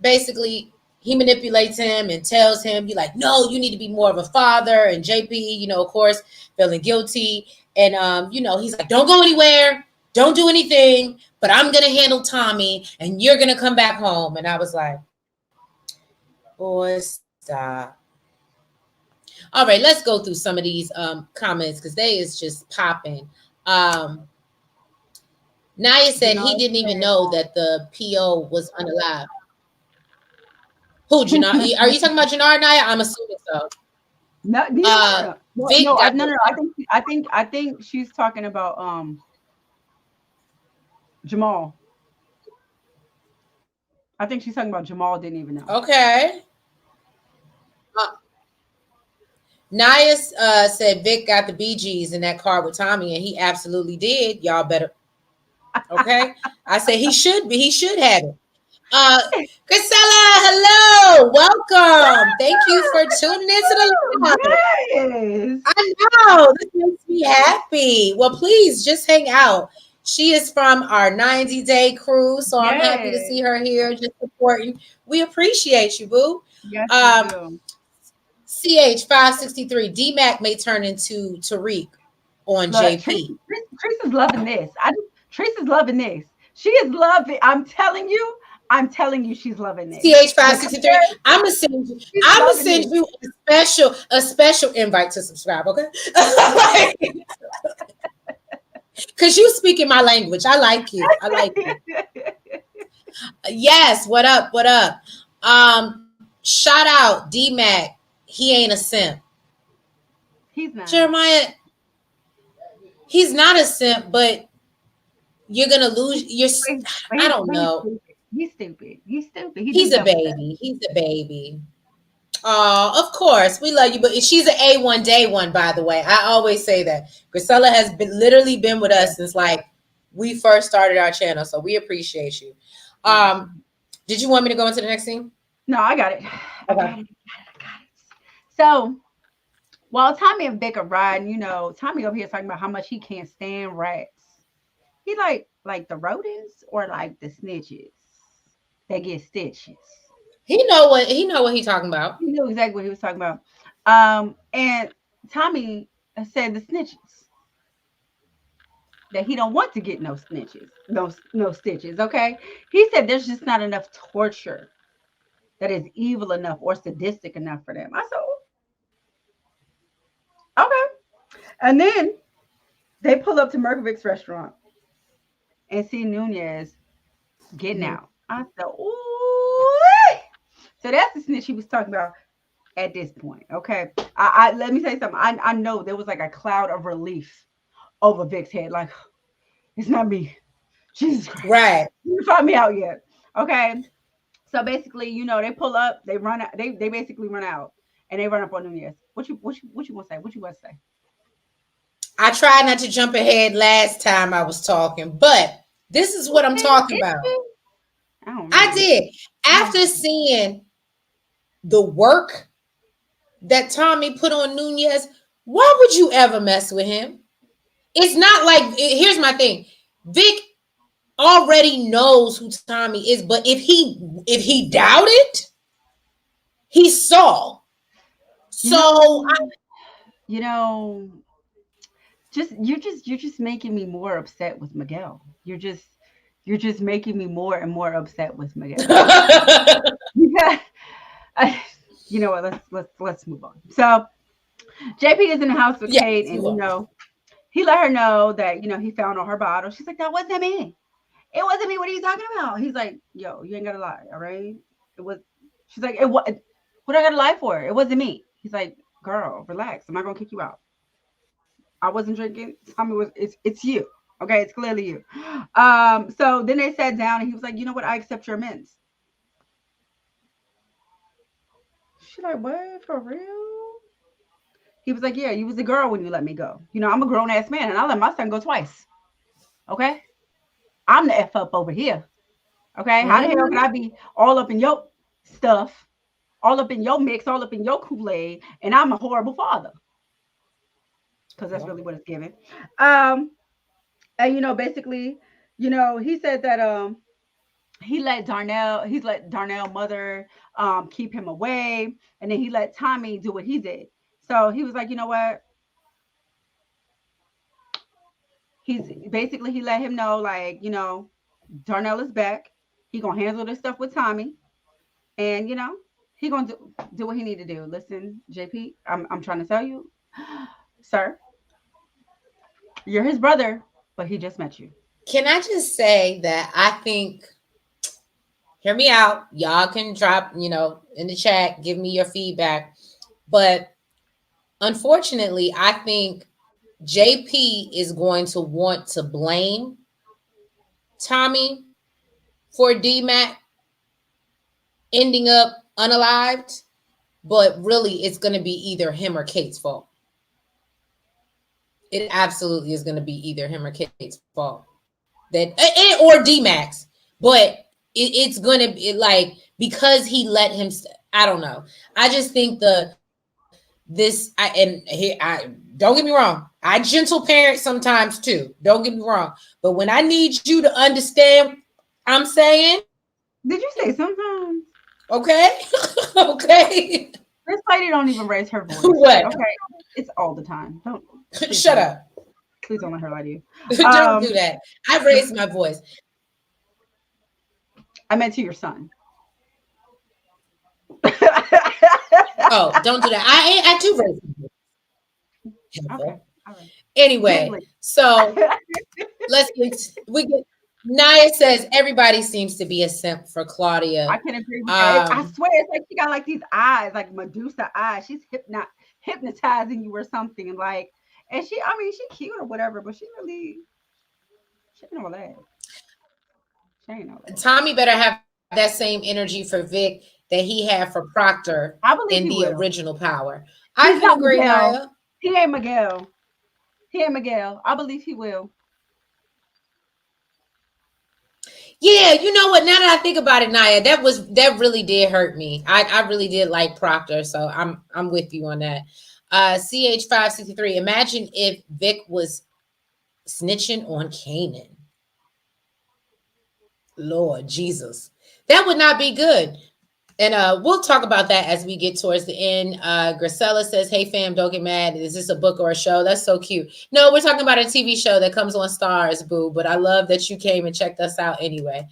basically he manipulates him and tells him, you're like, no, you need to be more of a father. And JP, of course, feeling guilty. And, he's like, don't go anywhere. Don't do anything. But I'm going to handle Tommy and you're going to come back home. And I was like, boy, stop. All right, let's go through some of these comments because they is just popping. Naya said he didn't even know that the PO was unalive. Who, Janard? Are you talking about Janard, Naya? I'm assuming so. No, I think she's talking about Jamal. I think she's talking about Jamal didn't even know. Okay. Naya said Vic got the BGs in that car with Tommy, and he absolutely did. Y'all better. Okay. I said he should be. He should have it. Casella, hello, welcome. Thank you for tuning into the live. Yes. I know this makes me happy. Well, please just hang out. She is from our 90-day crew, so I'm happy to see her here, just supporting. We appreciate you, boo. Yes, we do. CH563 D-Mac may turn into Tariq on JP. Trish is loving this. Trish is loving this. She is loving. I'm telling you, I'm telling you, she's loving it. CH563. I'm gonna send you. I'm gonna send you a special invite to subscribe. Okay. Because you speaking my language. I like you. I like you. Yes. What up? What up? Shout out D-Mac. He ain't a simp. He's not. Jeremiah. He's not a simp, but you're gonna lose your. I don't know. He's stupid. He's a baby. He's a baby. Oh, of course. We love you. But she's an A1 day one, by the way. I always say that. Grisella has literally been with us since like we first started our channel. So we appreciate you. Did you want me to go into the next scene? No, I got it. Okay. I got it. So while Tommy and Vic are riding, you know, Tommy over here talking about how much he can't stand rats. He like the rodents or like the snitches that get stitches. He know what he's talking about. He knew exactly what he was talking about. And Tommy said the snitches. That he don't want to get no snitches, no stitches. Okay. He said there's just not enough torture that is evil enough or sadistic enough for them. I said, okay. And then they pull up to Merkovic's restaurant and see Nunez getting out. I said, ooh. So that's the snitch he was talking about at this point. Okay. I let me say something. I know there was like a cloud of relief over Vic's head. Like, it's not me. Jesus Christ. Right. You find me out yet. Okay. So basically, you know, they pull up, they run out, they basically run out and they run up on Nunez. What you want to say? What you want to say? I tried not to jump ahead last time I was talking, but this is what I'm talking about. I did. After seeing the work that Tommy put on Nunez, why would you ever mess with him? It's not like, here's my thing. Vic already knows who Tommy is, but if he doubted, he saw. So you know, you're just making me more upset with Miguel. You're just making me more and more upset with Miguel. Yeah. You know what? Let's move on. So JP is in the house with Kate, and you know, he let her know that, you know, he found all her bottles. She's like, that wasn't me. It wasn't me. What are you talking about? He's like, yo, you ain't gotta lie, all right? It was. She's like, what I gotta lie for? It wasn't me. He's like, girl, relax. I'm not gonna kick you out. I wasn't drinking. Tommy was. It's you. Okay, it's clearly you. So then they sat down, and he was like, you know what? I accept your amends. She's like, what? For real? He was like, yeah, you was a girl when you let me go. You know, I'm a grown-ass man, and I let my son go twice. Okay? I'm the F up over here. Okay? How the hell can I be all up in your stuff, all up in your mix, all up in your Kool-Aid, and I'm a horrible father? Because that's really what it's giving. And, you know, basically, you know, he said that he let Darnell mother keep him away, and then he let Tommy do what he did. So he was like, you know what? He let him know, like, you know, Darnell is back. He gonna handle this stuff with Tommy, and you know, he gonna do what he need to do. Listen, JP, I'm trying to tell you, sir, you're his brother, but he just met you. Can I just say that I think, hear me out. Y'all can drop, you know, in the chat, give me your feedback. But unfortunately, I think JP is going to want to blame Tommy for D-Mac ending up unalived, but really it's going to be either him or Kate's fault. It absolutely is going to be either him or Kate's fault. Or D-Mac's, but it's going to be like, because he let him, I don't know. I just think don't get me wrong. I gentle parent sometimes too. Don't get me wrong. But when I need you to understand, I'm saying. Did you say sometimes? Okay. Okay. This lady don't even raise her voice. What? Okay. It's all the time. Shut up. Please don't let her lie to you. Don't do that. I've raised my voice. I meant to your son. Oh, don't do that. I do raise Okay. helpful. All right. Anyway, Gently. so we get Naya says everybody seems to be a simp for I Claudia. can agree with that. I swear, it's like she got like these eyes, like Medusa eyes. She's hypnotizing you or something. Like, and I mean, she cute or whatever, but she ain't all that. She ain't all that. Tommy better have that same energy for Vic that he had for Proctor I in believe the he will. original Power. I He's can not agree, Miguel. Naya. He ain't Miguel. He ain't Miguel. I believe he will. Yeah, you know what? Now that I think about it, Naya, that really did hurt me. I really did like Proctor, so I'm with you on that. CH563. Imagine if Vic was snitching on Kanan. Lord Jesus, that would not be good. And we'll talk about that as we get towards the end. Grisella says, "Hey fam, don't get mad. Is this a book or a show?" That's so cute. No, we're talking about a TV show that comes on Stars, boo. But I love that you came and checked us out anyway.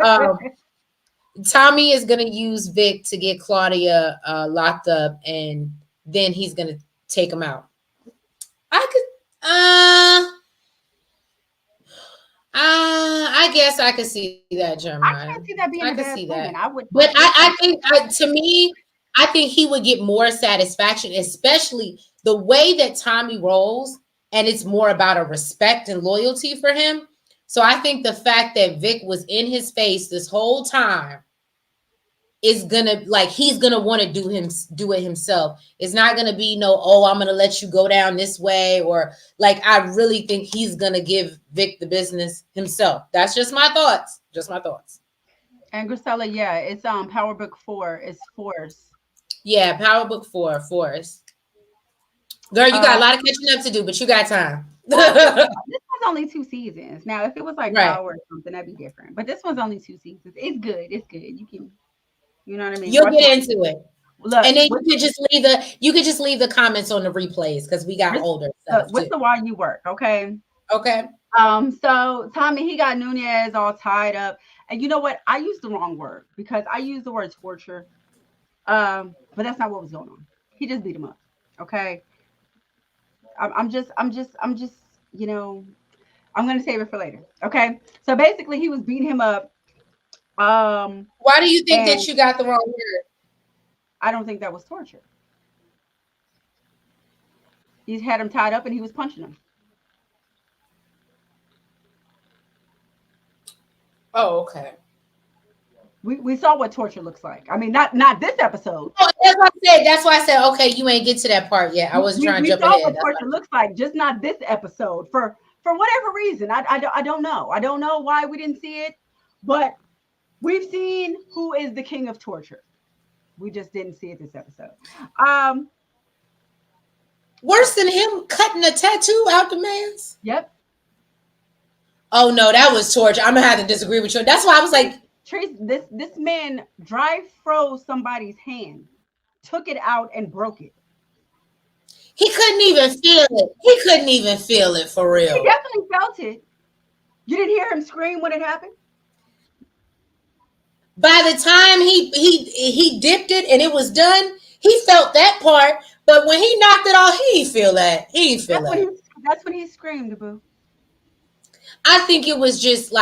um, Tommy is gonna use Vic to get Claudia locked up, and then he's gonna take him out. I I guess I could see that, I Jeremiah. can't see that I being a could see bad that. plan. I would. But I Listen. think to me, I think he would get more satisfaction, especially the way that Tommy rolls, and it's more about a respect and loyalty for him. So I think the fact that Vic was in his face this whole time is gonna he's gonna want to do it himself. It's not gonna be no, oh, I'm gonna let you go down this way, or I really think he's gonna give Vic the business himself. That's just my thoughts. Just my thoughts. And Grisella, yeah, it's Power Book 4. It's Force. Yeah, Power Book 4, Force. Girl, you got a lot of catching up to do, but you got time. Well, this one's only 2 seasons. Now, if it was like Right. Power or something, that'd be different. But this one's only 2 seasons. It's good. It's good. You know what I mean? You'll Watch get it. into it. Look, And then you could just leave the comments on the replays because we got older stuff what's too. the why you work, okay? Okay. So Tommy, he got Nunez all tied up. And you know what? I used the wrong word because I used the word torture. But that's not what was going on. He just beat him up. Okay. I'm just, you know, I'm gonna save it for later. Okay. So basically he was beating him up. Why do you think that you got the wrong word? I don't think that was torture. He had him tied up and he was punching him. Oh, okay. We saw what torture looks like. I mean, not this episode. Oh, that's why I said, okay, you ain't get to that part yet. I wasn't trying to jump ahead. We saw what torture looks like, just not this episode. For whatever reason, I don't know. I don't know why we didn't see it, but we've seen who is the king of torture. We just didn't see it this episode. Worse than him cutting a tattoo out the man's? Yep. Oh no, that was torture. I'm gonna have to disagree with you. That's why I was like, Trace, this man dry froze somebody's hand, took it out and broke it. he couldn't even feel it. He couldn't even feel it for real. He definitely felt it. You didn't hear him scream when it happened? By the time he dipped it and it was done, he felt that part. But when he knocked it off, he didn't feel that. He didn't feel that. That's when he screamed, boo. I think it was just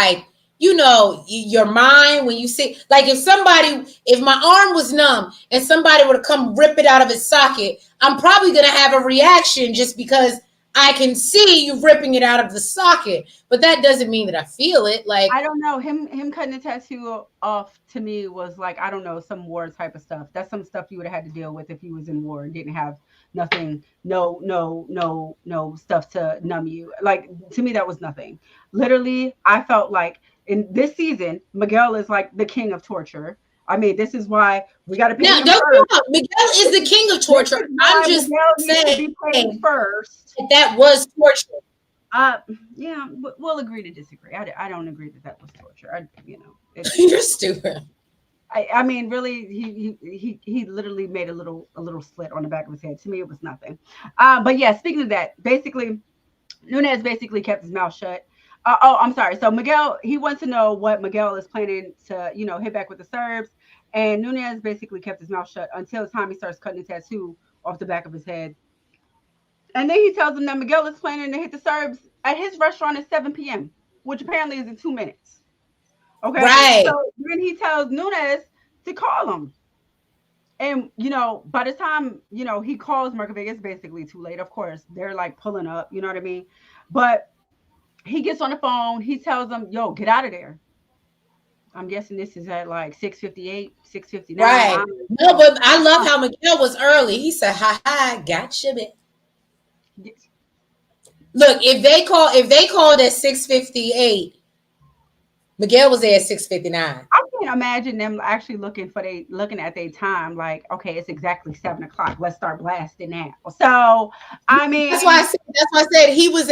your mind when you see, if my arm was numb and somebody would have come rip it out of its socket, I'm probably going to have a reaction just because I can see you ripping it out of the socket, but that doesn't mean that I feel it. I don't know. Him cutting the tattoo off to me was like, I don't know, some war type of stuff. That's some stuff you would have had to deal with if you was in war and didn't have nothing, no stuff to numb you. Like, to me, that was nothing. Literally, I felt like in this season, Miguel is like the king of torture. I mean, this is why we got to pay him first. Miguel is the king of torture. I'm just saying first. That was torture. Yeah, we'll agree to disagree. I don't agree that was torture. You're stupid. I mean, really, he literally made a little slit on the back of his head. To me, it was nothing. But yeah, speaking of that, basically, Nunez basically kept his mouth shut. I'm sorry. So Miguel, he wants to know what Miguel is planning to, hit back with the Serbs. And Nunez basically kept his mouth shut until Tommy starts cutting the tattoo off the back of his head. And then he tells him that Miguel is planning to hit the Serbs at his restaurant at 7 p.m., which apparently is in 2 minutes. Okay. Right. So then he tells Nunez to call him. And, by the time, he calls Markovic, it's basically too late. Of course, they're like pulling up, you know what I mean? But he gets on the phone. He tells them, yo, get out of there. I'm guessing this is at like 6:58, 6:59. Right. No, but I love how Miguel was early. He said, "Ha ha, gotcha, man." Look, if they called at 6:58, Miguel was there at 6:59. I can't imagine them actually looking at their time like, okay, it's exactly 7:00. Let's start blasting now. So I mean, that's why I said he was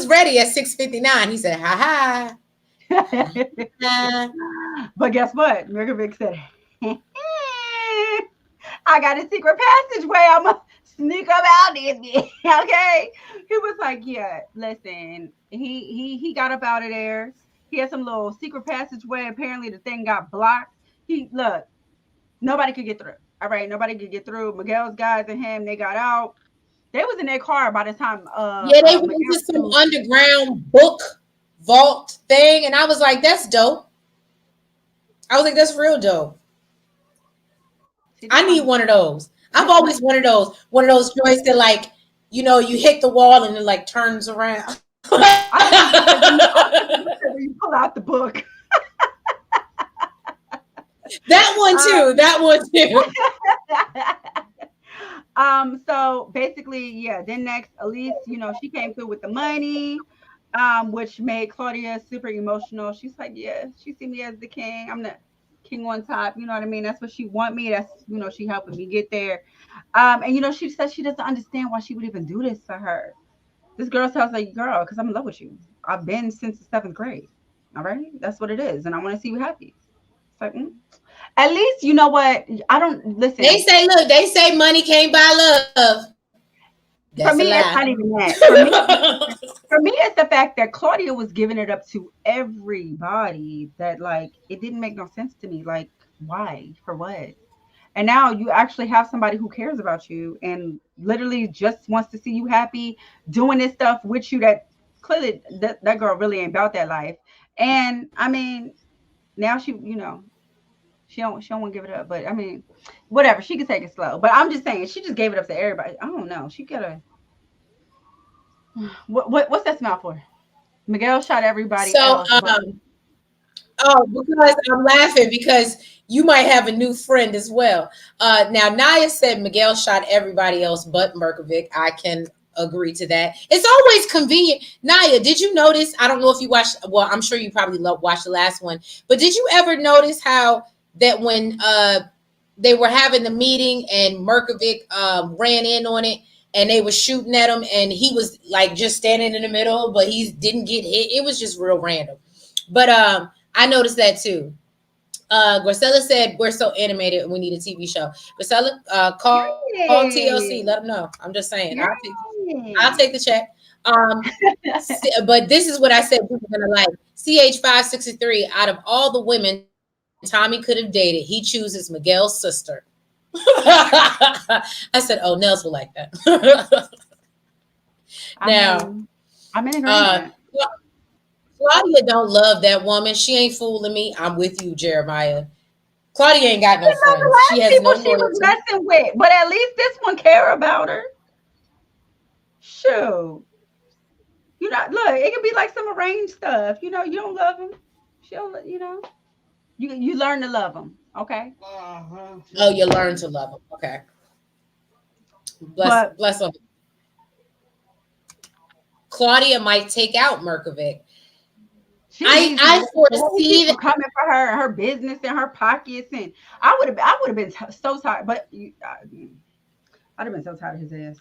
ready at 6:59. He said, "Ha ha." But guess what? Mirkovic said, I got a secret passageway. I'm gonna sneak up out this bitch. Okay. He was like, yeah, listen, he got up out of there. He had some little secret passageway. Apparently the thing got blocked. Look, nobody could get through. All right, nobody could get through. Miguel's guys and him, they got out. They was in their car by the time they went into some underground book vault thing, and I was like, that's dope. I was like, that's real dope. I need one of those. I've always wanted those. One of those joints that, like, you hit the wall and it like turns around. You pull out the book. That one too. So basically, yeah. Then next, Elise, she came through with the money, which made Claudia super emotional. She's like, yeah, she see me as the king. I'm the king on top. You know what I mean? That's what she want me. That's she helping me get there. And she said she doesn't understand why she would even do this for her. This girl tells like, girl, because I'm in love with you. I've been since the 7th grade. All right, that's what it is, and I want to see you happy. It's like, at least you know what? I don't listen. They say money can't buy love. That's for me, it's not even that. For me, it's the fact that Claudia was giving it up to everybody. That like it didn't make no sense to me. Like, why? For what? And now you actually have somebody who cares about you and literally just wants to see you happy, doing this stuff with you. That clearly that girl really ain't about that life. And I mean, now she don't want to give it up. But I mean, whatever, she can take it slow. But I'm just saying, she just gave it up to everybody. I don't know. She gotta. What's that smell for? Miguel shot everybody. So, because I'm laughing because you might have a new friend as well. Now, Naya said Miguel shot everybody else but Mirkovic. I can agree to that. It's always convenient. Naya, did you notice? I don't know if you watched. Well, I'm sure you probably watched the last one. But did you ever notice how that when they were having the meeting and Mirkovic ran in on it and they were shooting at him and he was like just standing in the middle, but he didn't get hit. It was just real random. But I noticed that too. Graciela said, we're so animated and we need a TV show. Graciela, call TLC. Let them know. I'm just saying. I'll take the check. But this is what I said we were going to like. CH563, out of all the women Tommy could have dated, he chooses Miguel's sister. I said, oh, Nellz will like that. Now, I'm in agreement. Claudia don't love that woman. She ain't fooling me. I'm with you, Jeremiah. Claudia ain't got no friends. She has no she was messing with, but at least this one care about her. Shoot. Look, it could be like some arranged stuff. You don't love him. She'll, you learn to love him. Okay. Oh, you learn to love him. Okay. Bless him. Claudia might take out Mirkovic. I foresee that coming for her business and her pockets, and I would have been so tired. But I'd have been so tired of his ass.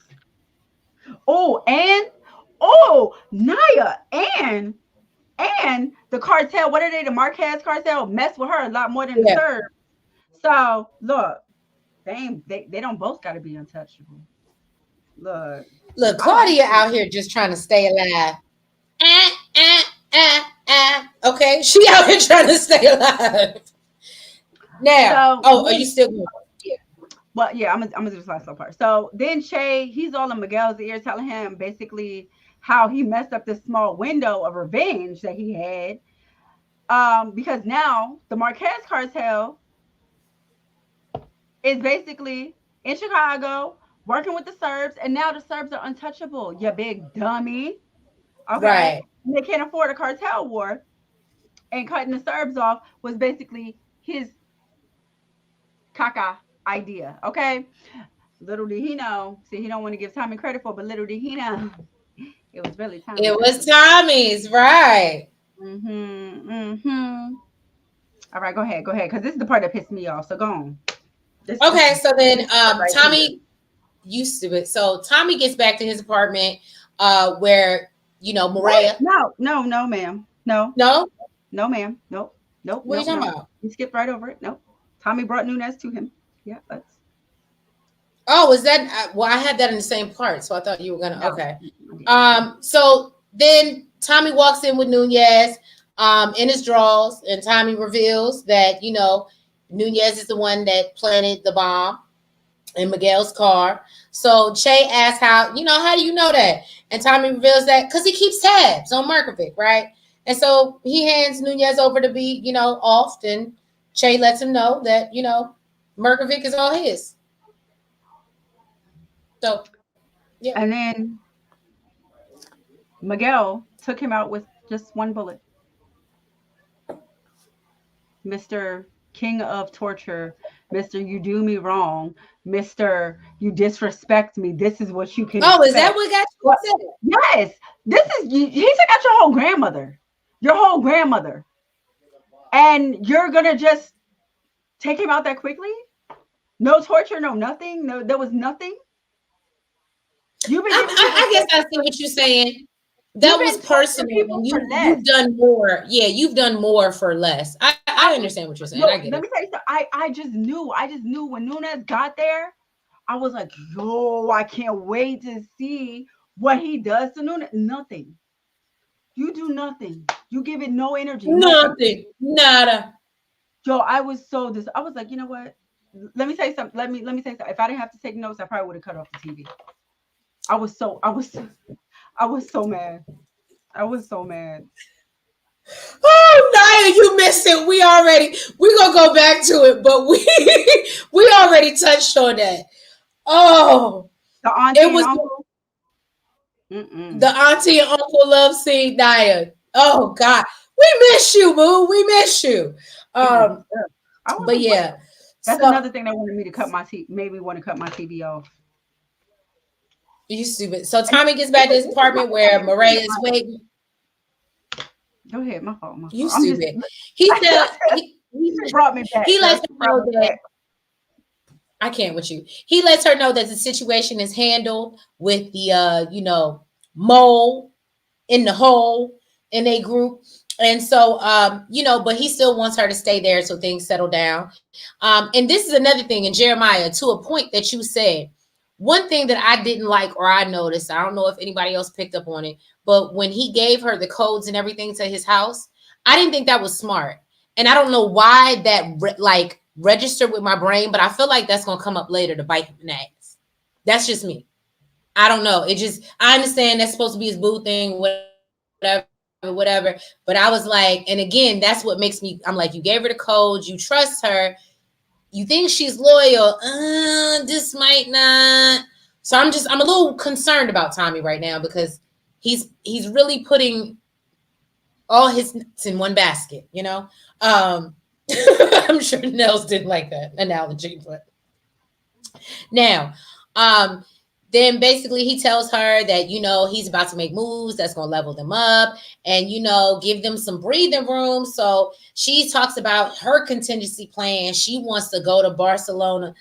Naya and the cartel. What are they? The Marquez cartel mess with her a lot more than the Serb. So look, they don't both got to be untouchable. Look, Claudia out here just trying to stay alive. Okay, she out here trying to stay alive. Now, are you still going? Yeah. Well, yeah, I'm gonna do this last little part. So then Shay, he's all in Miguel's ear, telling him basically how he messed up this small window of revenge that he had. Because now the Marquez cartel is basically in Chicago working with the Serbs, and now the Serbs are untouchable. You big dummy. Okay, Right. and they can't afford a cartel war, and cutting the Serbs off was basically his caca idea. Okay, little did he know. See, he don't want to give Tommy credit for, but little did he know, it was really It Tommy's was idea. Tommy's, right? Mm-hmm. Mm-hmm. All right, go ahead, because this is the part that pissed me off. So go on. This Okay, is so then right here. Tommy used to it. So Tommy gets back to his apartment, where What? Maria. No, ma'am. No, No, no, ma'am. Nope, nope, what are you nope, talking no. about? He skipped right over it. Nope. Tommy brought Nunez to him. Yeah, let's. Oh, is that? Well, I had that in the same part, so I thought you were gonna. No. Okay. So then Tommy walks in with Nunez, in his drawers, and Tommy reveals that Nunez is the one that planted the bomb in Miguel's car. So Che asks how do you know that? And Tommy reveals that because he keeps tabs on Markovic, right? And so he hands Nunez over to be, off, and Che lets him know that, Markovic is all his. So, yeah. And then Miguel took him out with just one bullet. Mr. King of Torture, Mr. You do me wrong, Mr. You disrespect me. This is what you can Oh, is that expect. what got you Well, upset? yes, this is he took out your whole grandmother. Your whole grandmother. And you're gonna just take him out that quickly? No torture, no nothing. No, there was nothing. You've been giving people I guess I see what you're saying. you've That was been torturing personal, people and for you've less. done more. Yeah, you've done more for less. I understand what you're saying. No, I get let it. me tell you something. I just knew when Nunez got there. I was like, yo, I can't wait to see what he does to Nunez. Nothing. You do nothing. You give it no energy, nothing. Nothing. Nada. Joe, I was I was like, you know what? Let me say something. Let me say something. If I didn't have to take notes, I probably would have cut off the TV. I was so mad. I was so mad. Oh, Naya, you missed it. We gonna go back to it, but we already touched on that. Oh, The auntie it and was uncle. the auntie and uncle love scene, Naya. Oh God, we miss you, boo. We miss you. It was. Um, I was but like, what? yeah. That's So another thing that wanted me to cut my TV. Maybe want to cut my TV off. you stupid. So Tommy gets back to his apartment where Murray is waiting. Go ahead, my fault. You I'm just. stupid. He said Brought me back. he Girl. lets her Brought know me that back. I can't with you. He lets her know that the situation is handled with the mole in the hole in a group. And so but he still wants her to stay there so things settle down. And this is another thing in Jeremiah, to a point that you said. One thing that I didn't like, or I noticed, I don't know if anybody else picked up on it, but when he gave her the codes and everything to his house, I didn't think that was smart. And I don't know why that registered with my brain, but I feel like that's gonna come up later to bite him in the ass. That's just me. I don't know. I understand that's supposed to be his boo thing, whatever. But I was like, and again, that's what makes me. I'm like, you gave her the codes, you trust her, you think she's loyal. This might not. So I'm a little concerned about Tommy right now because he's really putting all his nuts in one basket. I'm sure Nellz didn't like that analogy, but now, then basically he tells her that, he's about to make moves that's going to level them up and, give them some breathing room. So she talks about her contingency plan. She wants to go to Barcelona.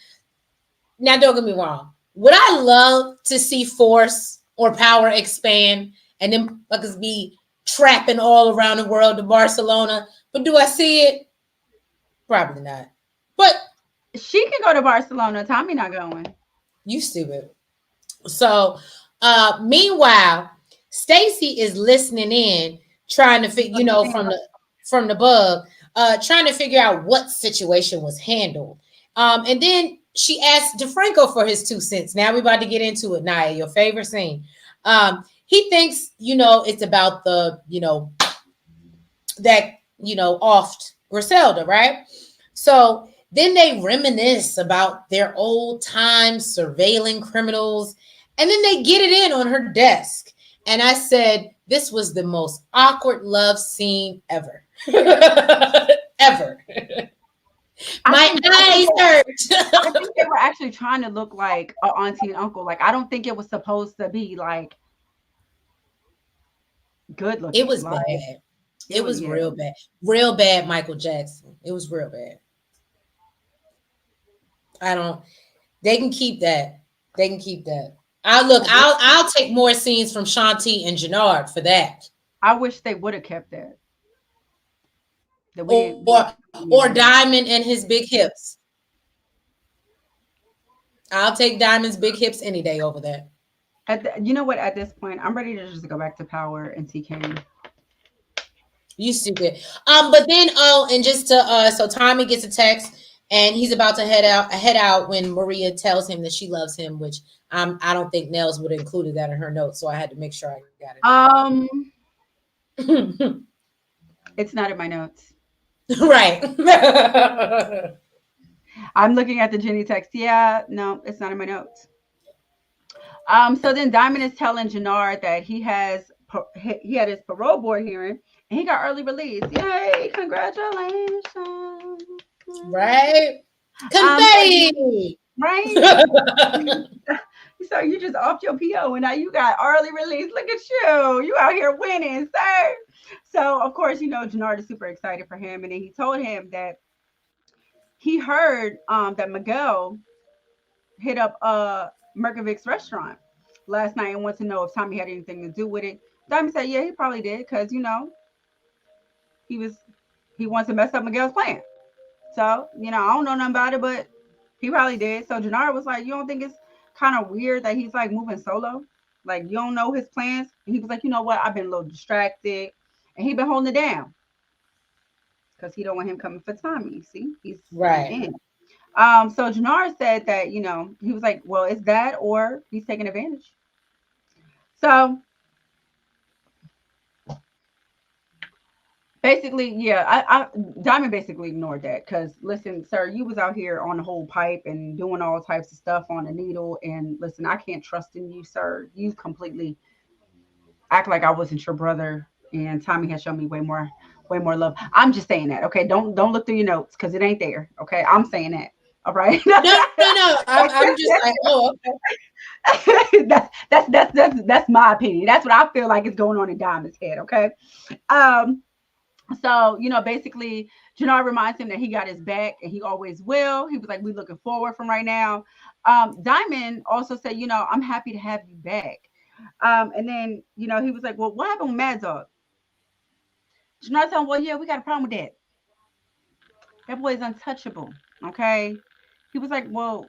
Now, don't get me wrong. Would I love to see force or power expand and then fuckers be trapping all around the world to Barcelona? But do I see it? Probably not. But she can go to Barcelona. Tommy not going. You stupid. So, meanwhile, Stacy is listening in, trying to figure, from the bug, trying to figure out what situation was handled. And then she asked DeFranco for his 2 cents. Now we're about to get into it. Naya, your favorite scene. He thinks, it's about the, that, oft Griselda, right? So then they reminisce about their old times surveilling criminals, and then they get it in on her desk. And I said, this was the most awkward love scene ever. Ever. My eyes hurt. I think they were actually trying to look like an auntie and uncle. Like, I don't think it was supposed to be like good looking. It was bad. It was real bad. Real bad, Michael Jackson. It was real bad. They can keep that. They can keep that. I'll take more scenes from Shanti and Jannard for that. I wish they would have kept that. Or Diamond and his big hips. I'll take Diamond's big hips any day over that. You know what? At this point, I'm ready to just go back to Power and TK. You stupid. But then and just to so Tommy gets a text and he's about to head out when Maria tells him that she loves him, which I don't think Nellz would have included that in her notes, so I had to make sure I got it. It's not in my notes. Right. I'm looking at the Jenny text. Yeah, no, it's not in my notes. So then Diamond is telling Jannard that he had his parole board hearing and he got early release. Yay, congratulations. Right. Confetti. Right. So you just off your PO and now you got early release. Look at you. You out here winning, sir. So of course, Jannard is super excited for him. And then he told him that he heard that Miguel hit up Merkovic's restaurant last night and wanted to know if Tommy had anything to do with it. Diamond said, yeah, he probably did, because he wants to mess up Miguel's plan. So, I don't know nothing about it, but he probably did. So Jannard was like, you don't think it's kind of weird that he's like moving solo? Like, you don't know his plans? And he was like, you know what? I've been a little distracted. And he been holding it down. Because he don't want him coming for Tommy. See? He's right. In. So Jannard said that, he was like, well, it's that or he's taking advantage. So basically, yeah, Diamond basically ignored that because, listen, sir, you was out here on the whole pipe and doing all types of stuff on the needle. And listen, I can't trust in you, sir. You completely act like I wasn't your brother. And Tommy has shown me way more love. I'm just saying that. Okay. Don't look through your notes because it ain't there. Okay. I'm saying that. All right. No. I'm just like, oh, okay. That's my opinion. That's what I feel like is going on in Diamond's head. Okay. So, basically Jannard reminds him that he got his back and he always will. He was like, we looking forward from right now. Diamond also said, I'm happy to have you back. And then, he was like, well, what happened with Mad Dog? Jannard told him, well, yeah, we got a problem with that. That boy is untouchable. Okay. He was like, well,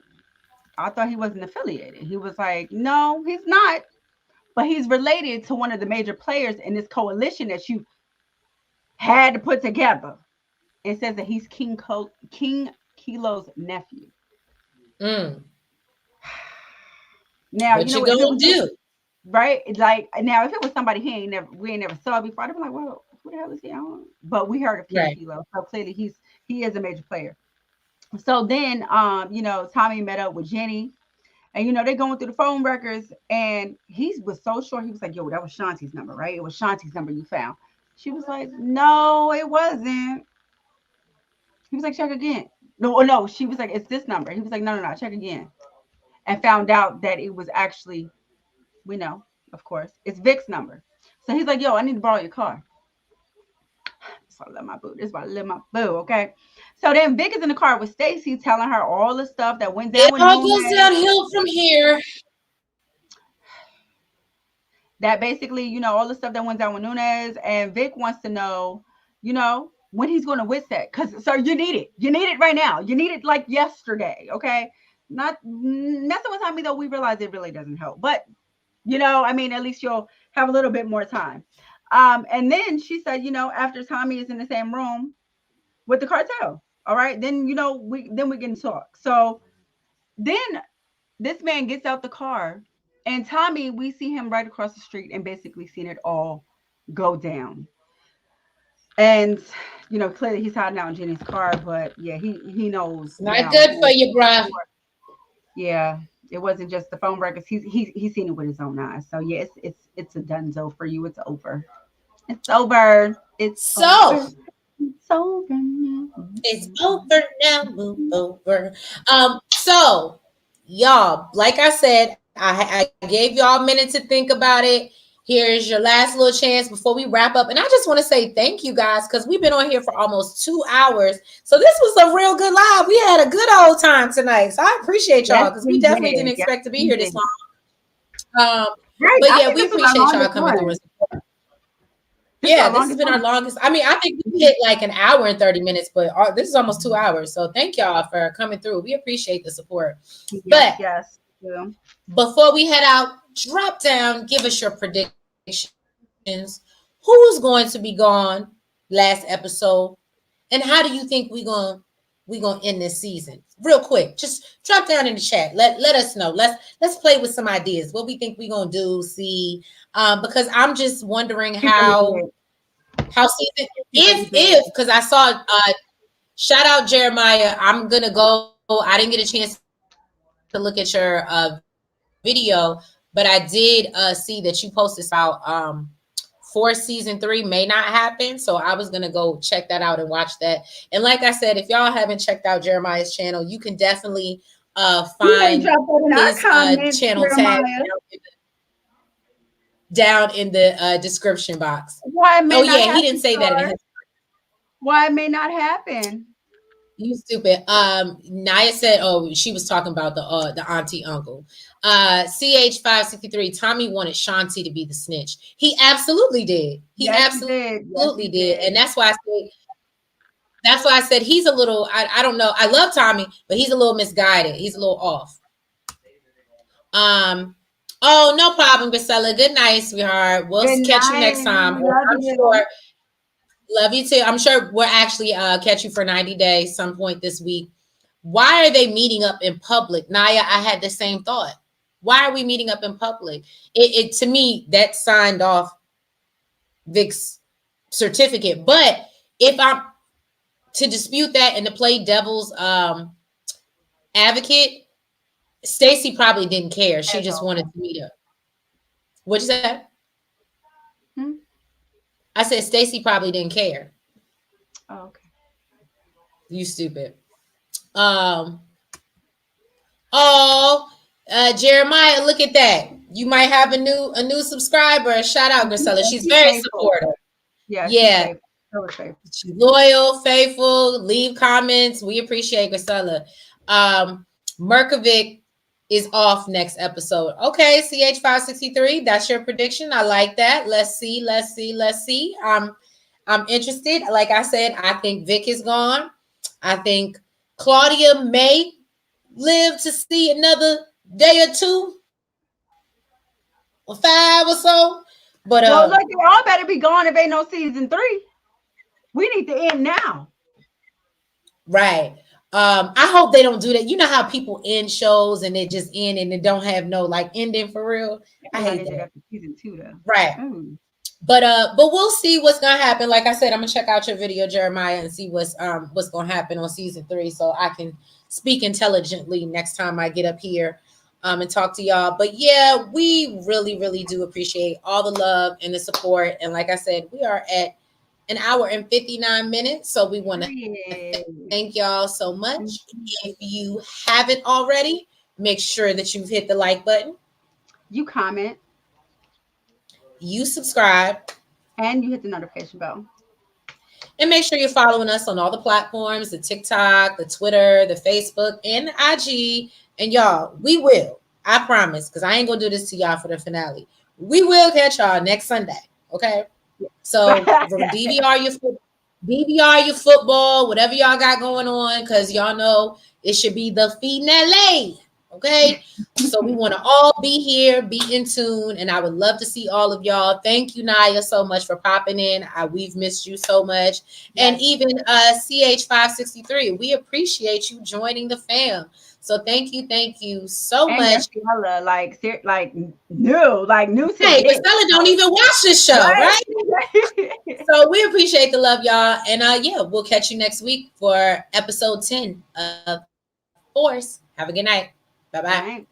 I thought he wasn't affiliated. He was like, no, he's not. But he's related to one of the major players in this coalition that you had to put together. It says that he's King Kilo's nephew. Now, what you gonna do? Right? Like, now, if it was somebody we ain't never saw before, I'd be like, well, who the hell is he on? But we heard of King Kilo. So clearly he is a major player. So then, Tommy met up with Jenny and, they're going through the phone records and he was so sure. He was like, yo, that was Shanti's number, right? It was Shanti's number you found. She was like, no, it wasn't. He was like, check again. No. She was like, it's this number. He was like, no, check again. And found out that it was actually, we know, of course, it's Vic's number. So he's like, yo, I need to borrow your car. I love my boo. This is why I love my boo. Okay. So then Vic is in the car with Stacy telling her all the stuff that went down. It all goes downhill from here. That basically, all the stuff that went down with Nunez, and Vic wants to know, when he's going to wit that. Because, sir, you need it. You need it right now. You need it like yesterday. Okay. Not messing with Tommy, though, we realize it really doesn't help. But, at least you'll have a little bit more time. And then she said, after Tommy is in the same room with the cartel, all right, then we can talk. So then this man gets out the car, and Tommy, we see him right across the street and basically seen it all go down. And clearly he's hiding out in Jenny's car, but yeah, he knows. Not good for you, bruh. Yeah, it wasn't just the phone records. He's seen it with his own eyes. So yeah, it's a donezo for you. It's over. It's over. It's over. It's over now. It's over now. Move over. So y'all, like I said, I gave y'all a minute to think about it. Here's your last little chance before we wrap up. And I just want to say thank you guys, because we've been on here for almost 2 hours. So this was a real good live. We had a good old time tonight. So I appreciate y'all, because we definitely didn't expect to be here this long. But yeah, we appreciate y'all coming through. Yeah, this has been our longest. I mean, I think we hit like an hour and 30 minutes, but this is almost 2 hours. So thank y'all for coming through. We appreciate the support. But yes, yeah. Before we head out, drop down, give us your predictions. Who's going to be gone last episode, and how do you think we gonna end this season? Real quick, just drop down in the chat. Let us know. Let's play with some ideas. What we think we gonna do. See, because I'm just wondering how season if because I saw shout out Jeremiah. I'm gonna go. I didn't get a chance to look at your video, but I did see that you posted about for season 3 may not happen. So I was gonna go check that out and watch that. And like I said, if y'all haven't checked out Jeremiah's channel, you can definitely find his channel tag down in the description box. He didn't say that in his. Why it may not happen? You stupid. Naya said, oh, she was talking about the auntie uncle. CH563, Tommy wanted Shanti to be the snitch. He absolutely did. He absolutely did. And that's why I said he's a little, I don't know. I love Tommy, but he's a little misguided. He's a little off. Oh, no problem, Priscilla. Good night, sweetheart. We'll catch you next time. I'm sure. Love you too. I'm sure we'll actually catch you for 90 days some point this week. Why are they meeting up in public? Naya, I had the same thought. Why are we meeting up in public? It to me, that signed off Vic's certificate. But if I'm to dispute that and to play devil's advocate, Stacey probably didn't care. She just wanted to meet up. What'd you say? I said Stacey probably didn't care. Oh, okay. You stupid. Jeremiah, look at that. You might have a new subscriber. Shout out, Grisella. She's very supportive. Yeah. She's loyal, faithful. Leave comments. We appreciate Grisella. Merkovic is off next episode. Okay, CH563, that's your prediction. I like that. Let's see. I'm interested. Like I said, I think Vic is gone. I think Claudia may live to see another day or 2 or 5 or so. But well, look, they all better be gone if ain't no season 3. We need to end now. Right. I hope they don't do that. You know how people end shows and they just end and they don't have no like ending for real. I hate that. Season 2 though. Right. But we'll see what's gonna happen. Like I said, I'm gonna check out your video, Jeremiah, and see what's gonna happen on season 3, so I can speak intelligently next time I get up here and talk to y'all. But yeah, we really, really do appreciate all the love and the support. And like I said, we are at an hour and 59 minutes. So we want to thank y'all so much. If you haven't already, make sure that you've hit the like button. You comment. You subscribe. And you hit the notification bell. And make sure you're following us on all the platforms, the TikTok, the Twitter, the Facebook, and the IG. And y'all, we will. I promise, because I ain't going to do this to y'all for the finale. We will catch y'all next Sunday. Okay? So DVR your football, whatever y'all got going on, because y'all know it should be the finale. Okay. So we want to all be here, be in tune, and I would love to see all of y'all. Thank you, Naya, so much for popping in. We've missed you so much. Yes. And even CH563, we appreciate you joining the fam. So thank you so much. Priscilla, like new to hey, this. Priscilla don't even watch this show, right? So we appreciate the love, y'all. And yeah, we'll catch you next week for episode 10 of Force. Have a good night. Bye-bye.